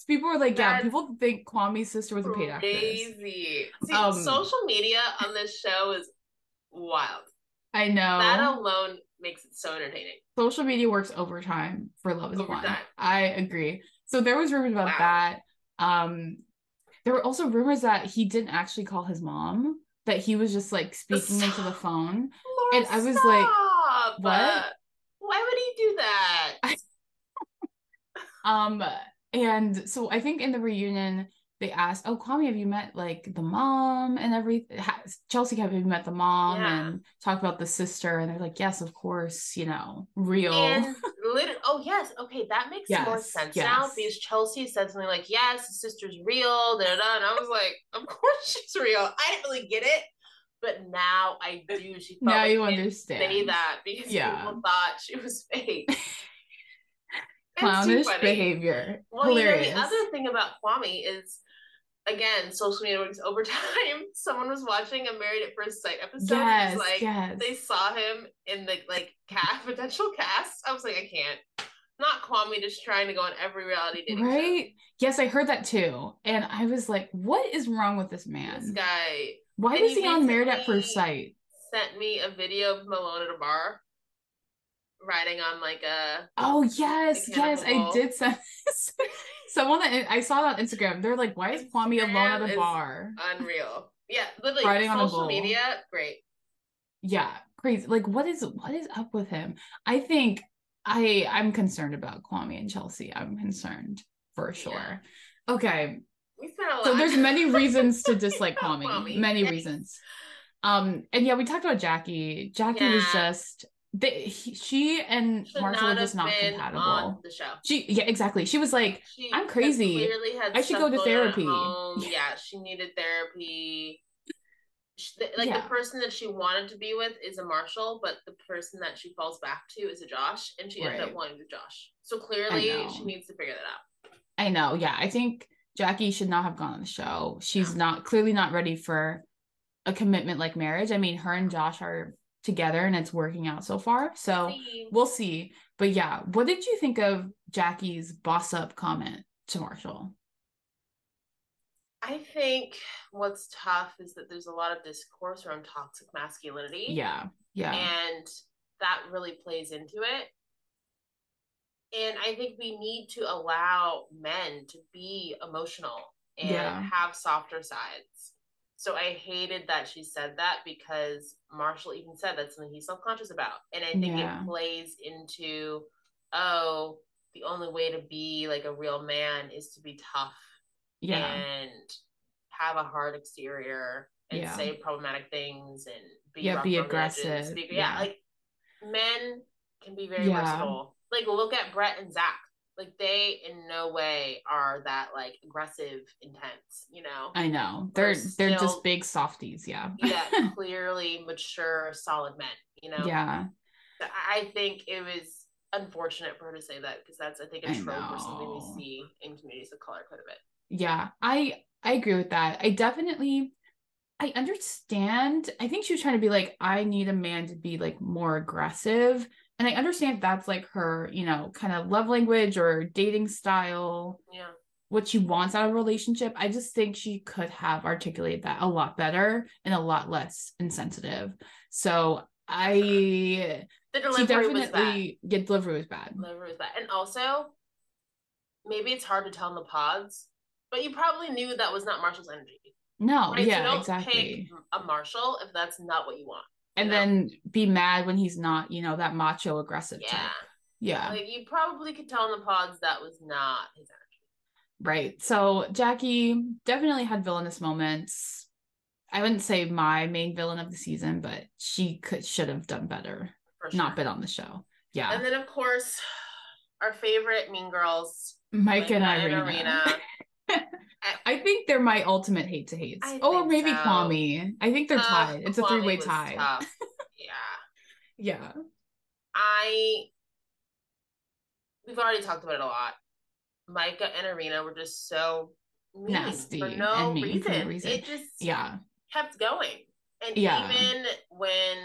People were like, yeah, people think Kwame's sister was a paid actress. Crazy. See, social media on this show is wild. I know. That alone makes it so entertaining. Social media works overtime for Love is Blind. I agree. So there was rumors about that. There were also rumors that he didn't actually call his mom, that he was just like speaking into the phone. Laura, and I was like, what? Why would he do that? And so I think in the reunion, they asked, oh, Kwame, have you met like the mom and everything? Chelsea, have you met the mom and talked about the sister? And they're like, yes, of course, real. And oh, yes. Okay, that makes more sense now because Chelsea said something like, yes, the sister's real, and I was like, of course she's real. I didn't really get it, but now I do. She felt now like you understand. Say that because people thought she was fake. Clownish behavior. Well, hilarious. The other thing about Kwame is, again, social media works overtime. Someone was watching a Married at First Sight episode. And they saw him in the potential cast. I was like, I can't. Not Kwame just trying to go on every reality dating show. Yes, I heard that too. And I was like, what is wrong with this man? This guy. Why is he on Married at First Sight? Sent me a video of him alone at a bar. Riding on yes, I did send someone that I saw it on Instagram. They're like, why is Kwame alone at a bar? Unreal. Yeah, literally riding on social media, great. Yeah, crazy. Like, what is up with him? I think I'm concerned about Kwame and Chelsea. I'm concerned for sure. Okay, We spent a So lot. there's many reasons to dislike Kwame. Kwame. Many Yes. reasons. And yeah, we talked about Jackie. Jackie was Yeah. just she and Should Marshall were not just have not been on compatible. the show. Yeah, exactly. She was like, I'm She crazy. clearly had I should go stuff to going on at therapy. home. Yeah, she needed therapy. Like the Yeah, person that she wanted to be with is a Marshall, but the person that she falls back to is a Josh, and she ended up right. wanting with Josh. So I clearly, she know. needs to figure that out. I know. Yeah, I think Jackie should not have gone on the show. No, She's not clearly not ready for a commitment like marriage. I mean, her and Josh are together and it's working out so far. we'll So see. we'll see. But yeah, what did you think of Jackie's boss up comment to Marshall? I think what's tough is that there's a lot of discourse around toxic masculinity, Yeah, yeah, and that really plays into it. And I think we need to allow men to be emotional and yeah, have softer sides. So I hated that she said that because Marshall even said that's something he's self conscious about. And I think it yeah, plays into, oh, the only way to be like a real man is to be tough yeah, and have a hard exterior and yeah, say problematic things and be yeah, rough be around the edges. aggressive. Speak, yeah, Yeah, like men can be very yeah, versatile. Like look at Brett and Zach. Like they in no way are that like aggressive, intense, you know. I know. They're They're just still, big softies. Yeah. yeah, clearly mature, solid men, you know. Yeah, I think it was unfortunate for her to say that because that's I think a I trope or something we know. see in communities of color quite a bit. Yeah, I agree with that. I understand. I think she was trying to be like, I need a man to be like more aggressive. And I understand if that's like her, kind of love language or dating style, Yeah. what she wants out of a relationship. I just think she could have articulated that a lot better and a lot less insensitive. So The she delivery was bad. definitely get delivery was bad. Delivery was bad. And also, maybe it's hard to tell in the pods, but you probably knew that was not Marshall's energy. No, Right? So yeah, don't pick exactly. a Marshall if that's not what you want, you And know? then be mad when he's not, that macho aggressive Yeah. type. Yeah. Like you probably could tell in the pods that was not his energy. Right. So Jackie definitely had villainous moments. I wouldn't say my main villain of the season, but she should have done better. For Not sure. been on the show. Yeah. And then of course, our favorite Mean Girls, Mike Micah and and Irina. Arena. I think they're my ultimate hate to hates. I Or think maybe so. Kwame. I think they're tied. It's a Kwame three-way was tie. tough. Yeah. Yeah. I we've already talked about it a lot. Micah and Arena were just so mean for Nasty and no mean for no reason. reason. It just Yeah. kept going. And Yeah. even when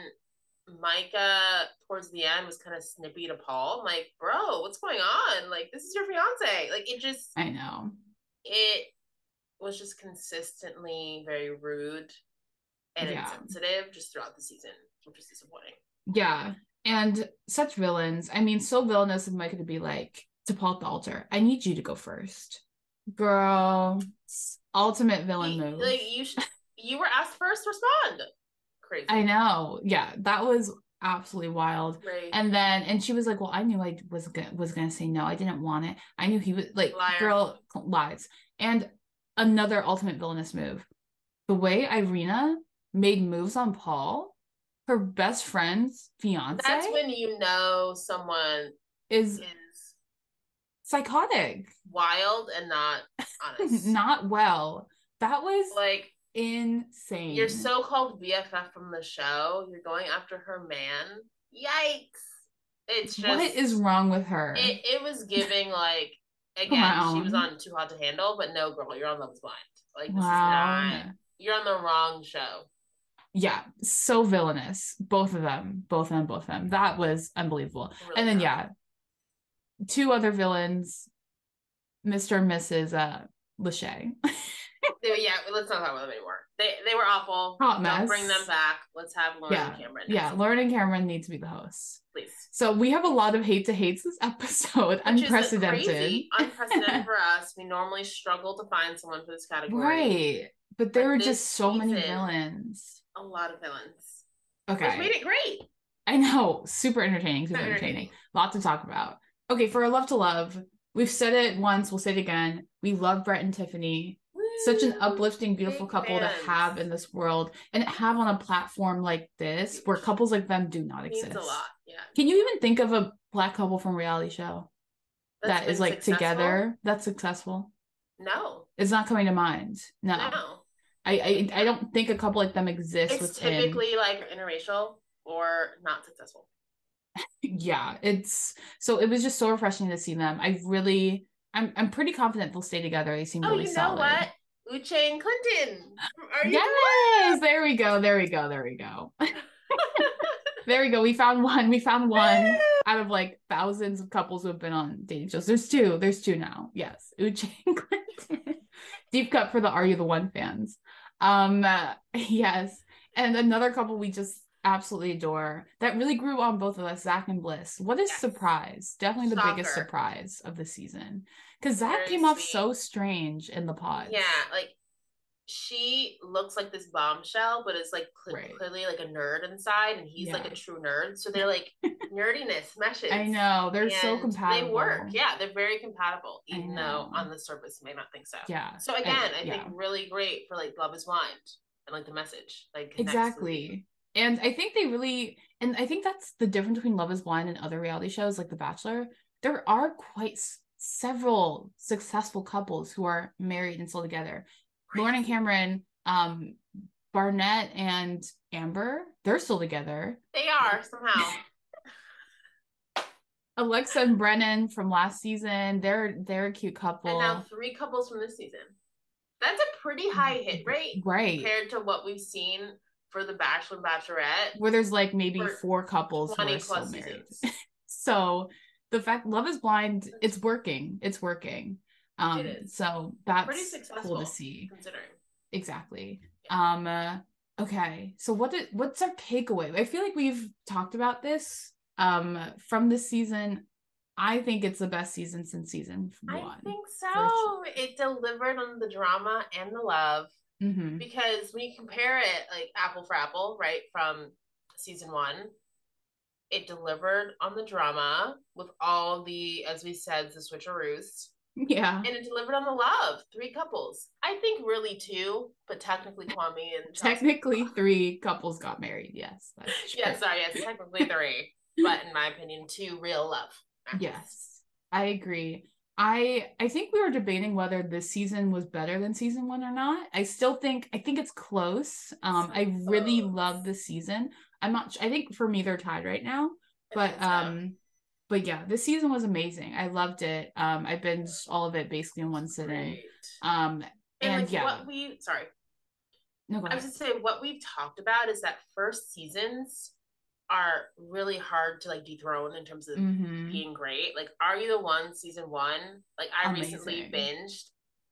Micah towards the end was kind of snippy to Paul, I'm like, bro, what's going on? Like, this is your fiance. Like, I know. it was just consistently very rude and Yeah. insensitive just throughout the season, which is disappointing. Yeah. And such villains. I mean, so villainous of Micah to be like, to Paul at the altar, I need you to go first. Girl, ultimate villain move. Like, you were asked first, respond. Crazy. I know. Yeah, that was absolutely wild. Right. And she was like, "Well, I knew I was gonna say no. I didn't want it. I knew he was like, Liar. girl lies." And another ultimate villainous move. The way Irina made moves on Paul, her best friend's fiance, That's when you know someone is is psychotic, wild and not honest. not well. That was Like insane. your so-called BFF from the show, you're going after her man. Yikes! It's just what is wrong with her? It was giving like again, she was on Too Hot to Handle, but no, girl, you're on Love Is Blind. Like this is not. You're on the wrong show. Yeah, so villainous. Both of them. That was unbelievable. Really and then yeah, two other villains, Mr. and Mrs. Lachey. Yeah, let's not talk about them anymore. They were awful. Hot mess. Don't bring them back. Let's have Lauren and Cameron. Yeah, Lauren and Cameron need to be the hosts. Please. So we have a lot of hate to hates this episode. Which unprecedented. Is crazy. Unprecedented for us. We normally struggle to find someone for this category. Right. But there were just so many villains. A lot of villains. Okay. Which made it great. I know. Super entertaining. Super entertaining. Lot to talk about. Okay, for our love to love, we've said it once, we'll say it again. We love Brett and Tiffany. Woo. such an uplifting, beautiful Big couple to have fans. in this world and have on a platform like this where couples like them do not Means a lot. exist. Yeah, it Can means a you lot. even think of a black couple from reality show That's that is been like successful? together that's successful? No, It's not coming to mind. No. no. I don't think a couple like them exists It's within. typically like interracial or not successful. Yeah, it's so it was just so refreshing to see them. I'm pretty confident they'll stay together. They seem Oh, really you know what? solid. Uche and Clinton. Are you Yes, there we go. There we go. There we go. There we go. We found one. We found one out of like thousands of couples who have been on dating shows. There's two. There's two now. Yes. Uche and Clinton. Deep cut for the Are You the One fans. Yes. And another couple we just absolutely adore that really grew on both of us, Zach and Bliss. What a Yes. surprise. Definitely the biggest Shocker. surprise of the season. Because Zach Very came off sweet. so strange in the Yeah, pods. like she looks like this bombshell, but is like Right. clearly like a nerd inside, and he's like a Yeah. true nerd. So they're like nerdiness I meshes, know. They're so and they work. compatible. Yeah, they're very compatible, I even though on know. the surface you may not think so. Yeah. So again, I think Yeah. really great for like Love Is Blind and like the message like connects to the. Exactly. And I think they really, and I think that's the difference between Love is Blind and other reality shows like The Bachelor. There are quite several successful couples who are married and still together. Lauren and Cameron, Barnett and Amber, they're still together. They are somehow. Alexa and Brennan from last season, they're a cute And now couple. 3 couples from this season. That's a pretty high hit rate Right. compared to what we've seen for The Bachelor and Bachelorette Where there's like maybe for four couples who 20 are still plus married. seasons. So the fact Love is Blind, it's working. It's working. It is So pretty that's cool to successful see. considering. Exactly. Yeah. Okay. So what's our takeaway? I feel like we've talked about this from this season. I think it's the best season since season I one. think For sure. so. It delivered on the drama and the love Mm-hmm. because when you compare it like apple for apple, right, from season one, it delivered on the drama with all the, as we said, the switcheroos. Yeah. And it delivered on the love. 3 couples. I think really two, but technically Kwame and Chelsea. Technically, three couples got married. Yes, that's Yeah, true. sorry, yes, technically 3. But in my opinion, 2 real love matches. Yes, I agree. I think we were debating whether this season was better than season one or not. I think it's close. So I really love this season. I'm not I think for me they're tied right now. I think so. But yeah, this season was amazing. I loved it. I binged all of it basically in one sitting. Great. Um And and like yeah, sorry, no go I was ahead. just saying what we've talked about is that first seasons are really hard to like dethrone in terms of Mm-hmm. being great. Like, Are You the One season one? Like, I recently Amazing. binged.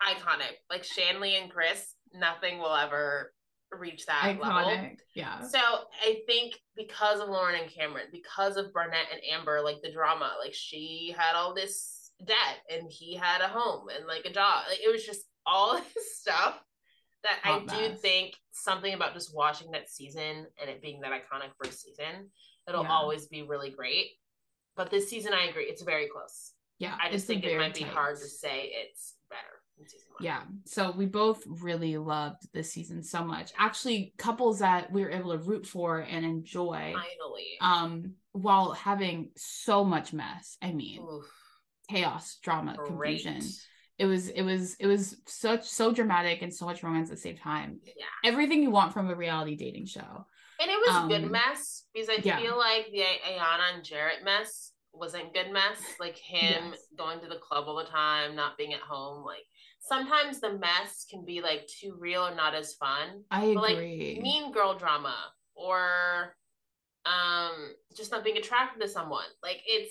Iconic. Like Shanley and Chris, nothing will ever reach that level. Iconic. Yeah. So I think because of Lauren and Cameron, because of Barnett and Amber, like the drama, like she had all this debt and he had a home and like a job. Like it was just all this stuff that I Hot do mess. think something about just watching that season and it being that iconic first season, it'll Yeah. always be really great. But this season, I agree, it's very close. Yeah. I just It's a think it very might be tight. hard to say it's better in season one. Yeah. So we both really loved this season so much. Actually, couples that we were able to root for and enjoy Finally. while having so much mess. I mean, Oof. chaos, drama, Great. confusion. It was so dramatic and so much romance at the same time. Yeah. Everything you want from a reality dating show. And it was good mess because I Yeah. feel like the Ayana and Jarrett mess wasn't good mess. Like him Yes. going to the club all the time, not being at home. Like sometimes the mess can be like too real or not as fun. I But like agree. mean girl drama or just not being attracted to someone. Like it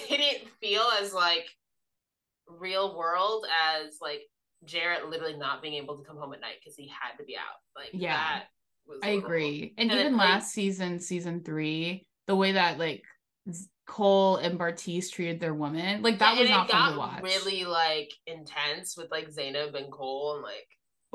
didn't feel as like real world as like Jarrett literally not being able to come home at night because he had to be out. Like Yeah. that was I agree. And then even like last season, season three, the way that like Cole and Bartiz treated their women, like yeah, that and was it not fun to got watch. really like intense with like Zainab and Cole and like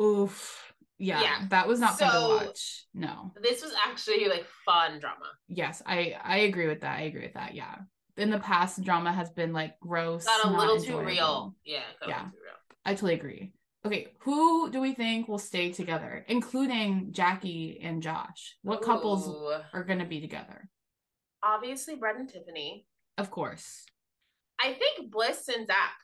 Oof. Yeah, yeah. that was not fun to So watch. No. this was actually like fun drama. Yes, I agree with that. I agree with that. Yeah. In the past, drama has been like gross, Got a not little too real. enjoyable. Yeah, got a Yeah, little too real. I totally agree. Okay, who do we think will stay together, including Jackie and Josh? What couples Ooh. are going to be together? Obviously, Brett and Tiffany. Of course. I think Bliss and Zach,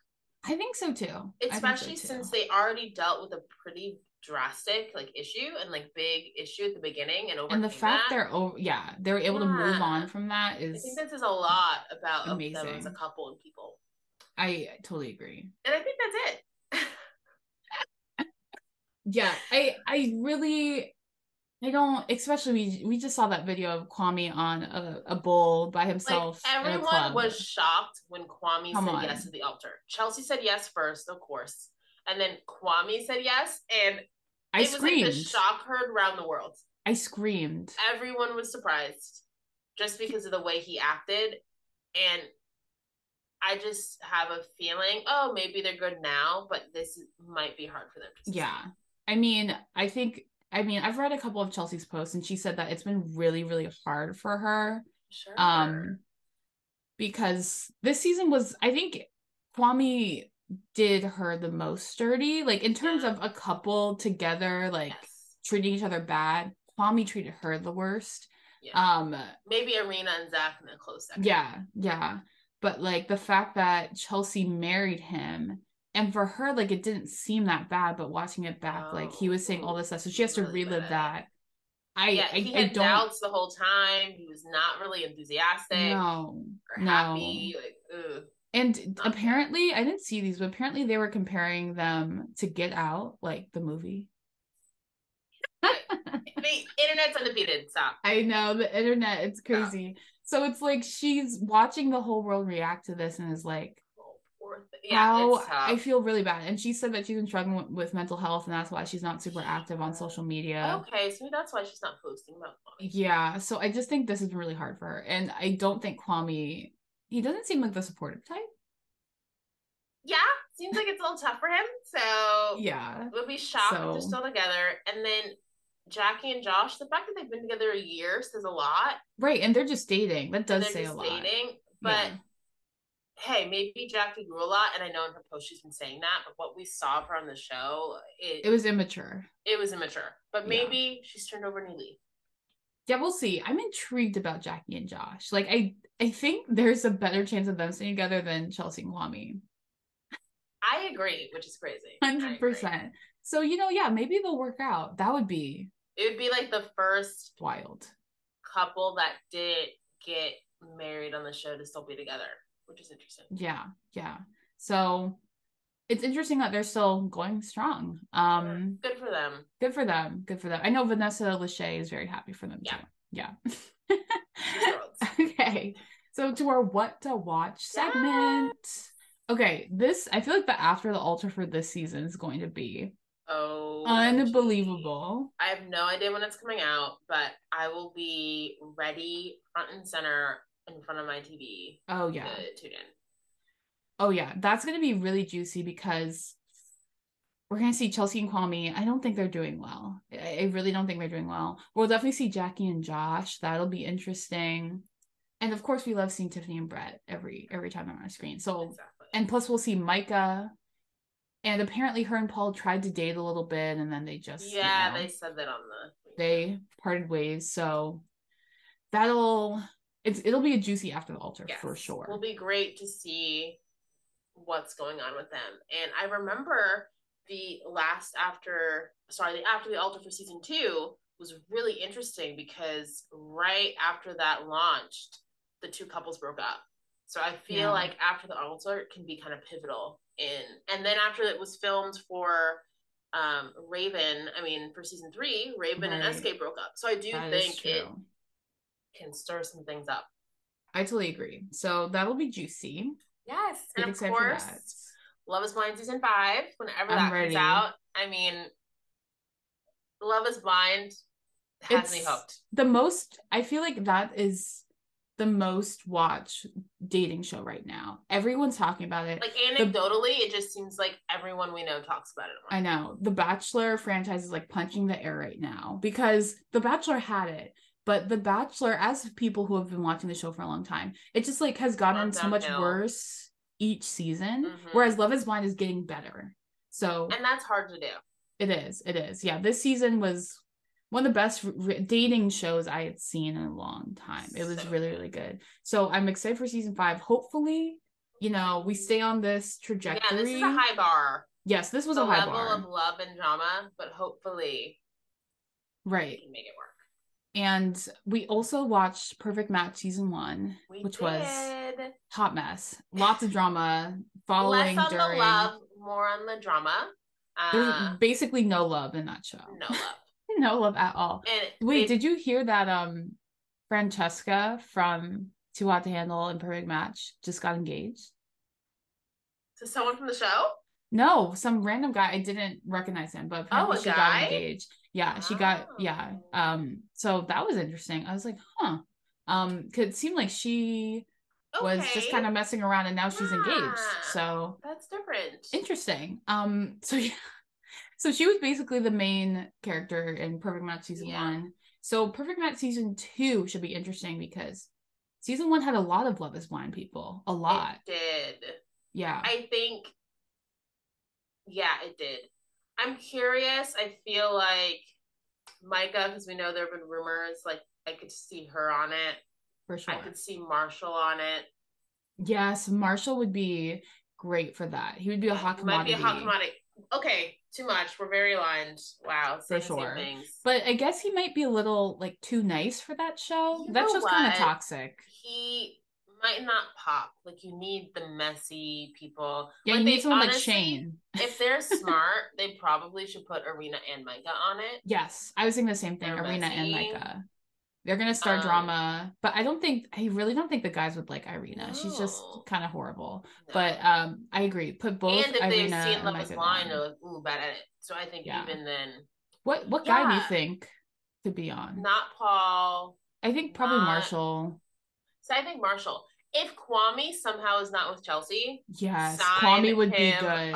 I think so too. I think so especially since too. they already dealt with a pretty drastic like issue and like big issue at the beginning and And the overcame fact that. they're oh yeah, they're able to move on Yeah. from that I think is this is a lot about of them as a amazing. couple and people. I totally agree. And I think that's it. Yeah, I really I don't, especially we just saw that video of Kwame on a bowl by Like himself in a everyone club. was shocked when Kwame Come said yes on. to the altar. Chelsea said yes first, of course. And then Kwame said yes. And I it was like the screamed. shock heard around the world. I screamed. Everyone was surprised just He- because of the way he acted. And I just have a feeling, oh, maybe they're good now, but this might be hard for them to sustain. yeah. I mean, I've read a couple of Chelsea's posts and she said that it's been really, really hard for her. Sure. Um, because this season was, I think Kwame did her the most sturdy. Like in terms Yeah. of a couple together, like Yes. treating each other bad, Kwame treated her the worst. Yeah. Um, Maybe Arena and Zach in a close second. yeah, yeah. But like the fact that Chelsea married him, and for her, like it didn't seem that bad, but watching it back, like he Oh, was saying all ooh, this stuff. So she has to really relive bad. that. Yeah, he I had don't doubts the whole time. He was not really enthusiastic know. or No. happy. Like, ugh, And not good. apparently, I didn't see these, but apparently they were comparing them to Get Out, like the movie. The internet's undefeated. Stop. I know the internet, it's Stop. crazy. So it's like she's watching the whole world react to this and is like, Oh, poor thing. Yeah, it's how I tough. feel really bad. And she said that she's been struggling with mental health and that's why she's not super active on social media. Okay, so that's why she's not posting about mommy. Yeah, so I just think this has been really hard for her. And I don't think Kwame, he doesn't seem like the supportive type. Yeah, seems like it's a little tough for him. So Yeah. we'll be shocked if they're So, still together. And then Jackie and Josh, the fact that they've been together a year says a lot. right. And they're just dating. That And does they're say a just lot. dating. But Yeah. hey, maybe Jackie grew a lot, and I know in her post she's been saying that, but what we saw of her on the show, It was immature. it was immature. But Yeah. maybe she's turned over a new leaf. Yeah, we'll see. I'm intrigued about Jackie and Josh. Like I think there's a better chance of them staying together than Chelsea and Kwame. I agree, which is crazy. I agree. 100%. So, yeah, maybe they'll work out. That would be It would be like the first wild. couple that did get married on the show to still be together, which is interesting. Yeah, yeah. So it's interesting that they're still going strong. Sure. Good for them. Good for them. Good for them. I know Vanessa Lachey is very happy for them Yeah. too. Yeah. She's Okay. So to our what to watch yeah. segment. Okay, this I feel like the after the altar for this season is going to be Oh, unbelievable. I have no idea when it's coming out, but I will be ready front and center in front of my TV Oh yeah. to tune in. Oh yeah. That's going to be really juicy because we're going to see Chelsea and Kwame. I don't think they're doing well. I really don't think they're doing well. We'll definitely see Jackie and Josh. That'll be interesting. And of course, we love seeing Tiffany and Brett every time they're on our screen. So, Exactly. and plus we'll see Micah. And apparently, her and Paul tried to date a little bit, and then they just, Yeah, they said that on the they parted ways. So it'll be a juicy after the altar yes. for sure. Will be great to see what's going on with them. And I remember the after the altar for season 2 was really interesting because right after that launched, the two couples broke up. So I feel like after the altar it can be kind of pivotal and then after it was filmed for Raven, I mean for season 3, Raven and Escape broke up. So I do think it can stir some things up. I totally agree. So that'll be juicy. Yes. Get and of course, Love is Blind season 5, whenever that comes out. I mean, Love is Blind has me hooked. I feel like that is the most watched dating show right now. Everyone's talking about it. Like anecdotally, it just seems like everyone we know talks about it. I know. The Bachelor franchise is like punching the air right now because The Bachelor had it. But The Bachelor, as people who have been watching the show for a long time, it just like has gotten so much worse each season. Whereas Love is Blind is getting better. So, and that's hard to do. It is. Yeah, this season was one of the best dating shows I had seen in a long time. It was really, really good. So I'm excited for season 5. Hopefully, we stay on this trajectory. Yeah, this is a high bar. Yes, this was a high bar. The level of love and drama, but hopefully, right, we can make it work. And we also watched Perfect Match season 1, which was hot mess. Lots of drama following less on the love, more on the drama. There's basically no love in that show. No love. No love at all. And wait, did you hear that Francesca from Too Hot to Handle and Perfect Match just got engaged? To someone from the show? No, some random guy. I didn't recognize him, but apparently she got engaged. Yeah, she got so that was interesting. I was like, huh. Could it seem like she was just kind of messing around and now she's engaged. So that's different. Interesting. So yeah. So she was basically the main character in Perfect Match season 1. So Perfect Match season 2 should be interesting because season 1 had a lot of Love is Blind people. A lot. It did. Yeah. I think it did. I'm curious. I feel like Micah, because we know there have been rumors, like I could see her on it. For sure. I could see Marshall on it. Yes, Marshall would be great for that. He would be a hot commodity. Might be a hot commodity. Okay, too much. We're very aligned. Wow, for sure. But I guess he might be a little like too nice for that show. That show's kind of toxic. He might not pop. Like you need the messy people. Yeah, you need someone like Shane. If they're smart, they probably should put Arena and Micah on it. Yes, I was thinking the same thing. Arena and Micah. They're gonna start drama, but I really don't think the guys would like Irina. No. She's just kind of horrible. No. But I agree. Put both Irina and Micah. And if they've seen Love Is Blind, they're like, ooh, bad at it. So I think even then, what guy do you think could be on? Not Paul. I think probably Marshall. So I think Marshall. If Kwame somehow is not with Chelsea, yes, Kwame would be good.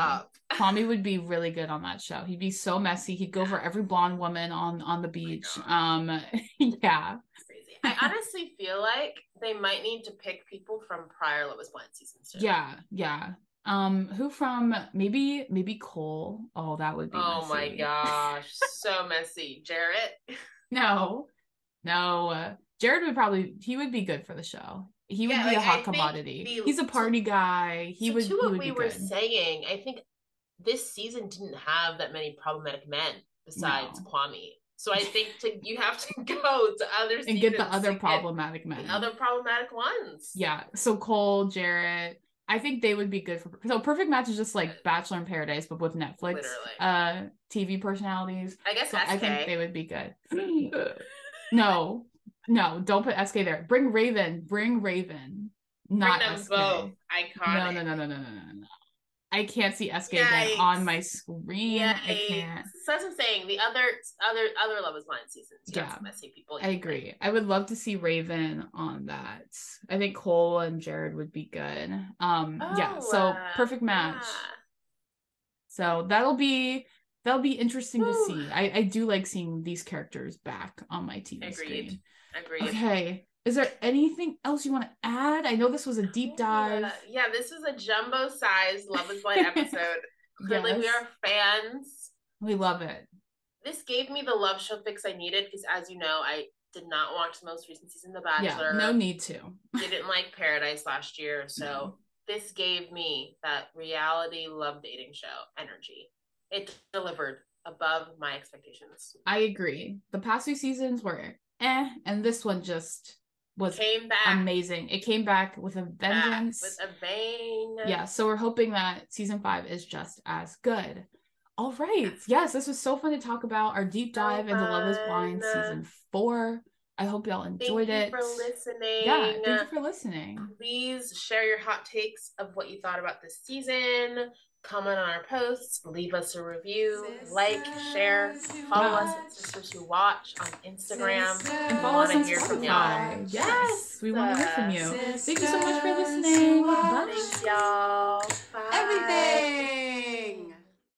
Kwame would be really good on that show. He'd be so messy. He'd go for every blonde woman on the beach. Yeah. Crazy. I honestly feel like they might need to pick people from prior Love Is Blind seasons too. Yeah. Who from maybe Cole? Oh, that would be messy. My gosh, so messy. Jarrett? No. Jared he would be good for the show. He would be a hot commodity. He's a party guy. He would. To what we were saying, I think this season didn't have that many problematic men besides Kwame. So I think you have to go to other seasons and get the other problematic men, the other problematic ones. Yeah. So Cole, Jarrett, I think they would be good for. So Perfect Match is just like Bachelor in Paradise, but with Netflix TV personalities. I guess so I think they would be good. No, don't put SK there. Bring Raven. Not bring them SK. Both. Iconic. No. I can't see SK again on my screen. Yikes. I can't. So that's what I'm saying. The other Love Is Blind seasons. Some messy people. I agree. I would love to see Raven on that. I think Cole and Jared would be good. So Perfect Match. So that'll be interesting to see. I do like seeing these characters back on my TV screen. Agreed. Okay. Is there anything else you want to add? I know this was a deep dive. Yeah, this was a jumbo-sized Love Is Blind episode. Clearly, we are fans. We love it. This gave me the love show fix I needed because, as you know, I did not watch the most recent season of The Bachelor. Yeah, no need to. Didn't like Paradise last year, so this gave me that reality love dating show energy. It delivered above my expectations. I agree. The past 2 seasons were and this one just came back amazing. It came back with a vengeance. With a bang. Yeah, so we're hoping that season 5 is just as good. All right. Yes, this was so fun to talk about our deep dive into Love Is Blind season 4. I hope y'all enjoyed it. Thank you for listening. Yeah, thank you for listening. Please share your hot takes of what you thought about this season. Comment on our posts, leave us a review, like, share, follow us at Sisters Who Watch on Instagram. And follow us on Spotify. Yes, we want to hear from you. Thank you so much for listening. Bye. Thanks, y'all. Bye. Everything.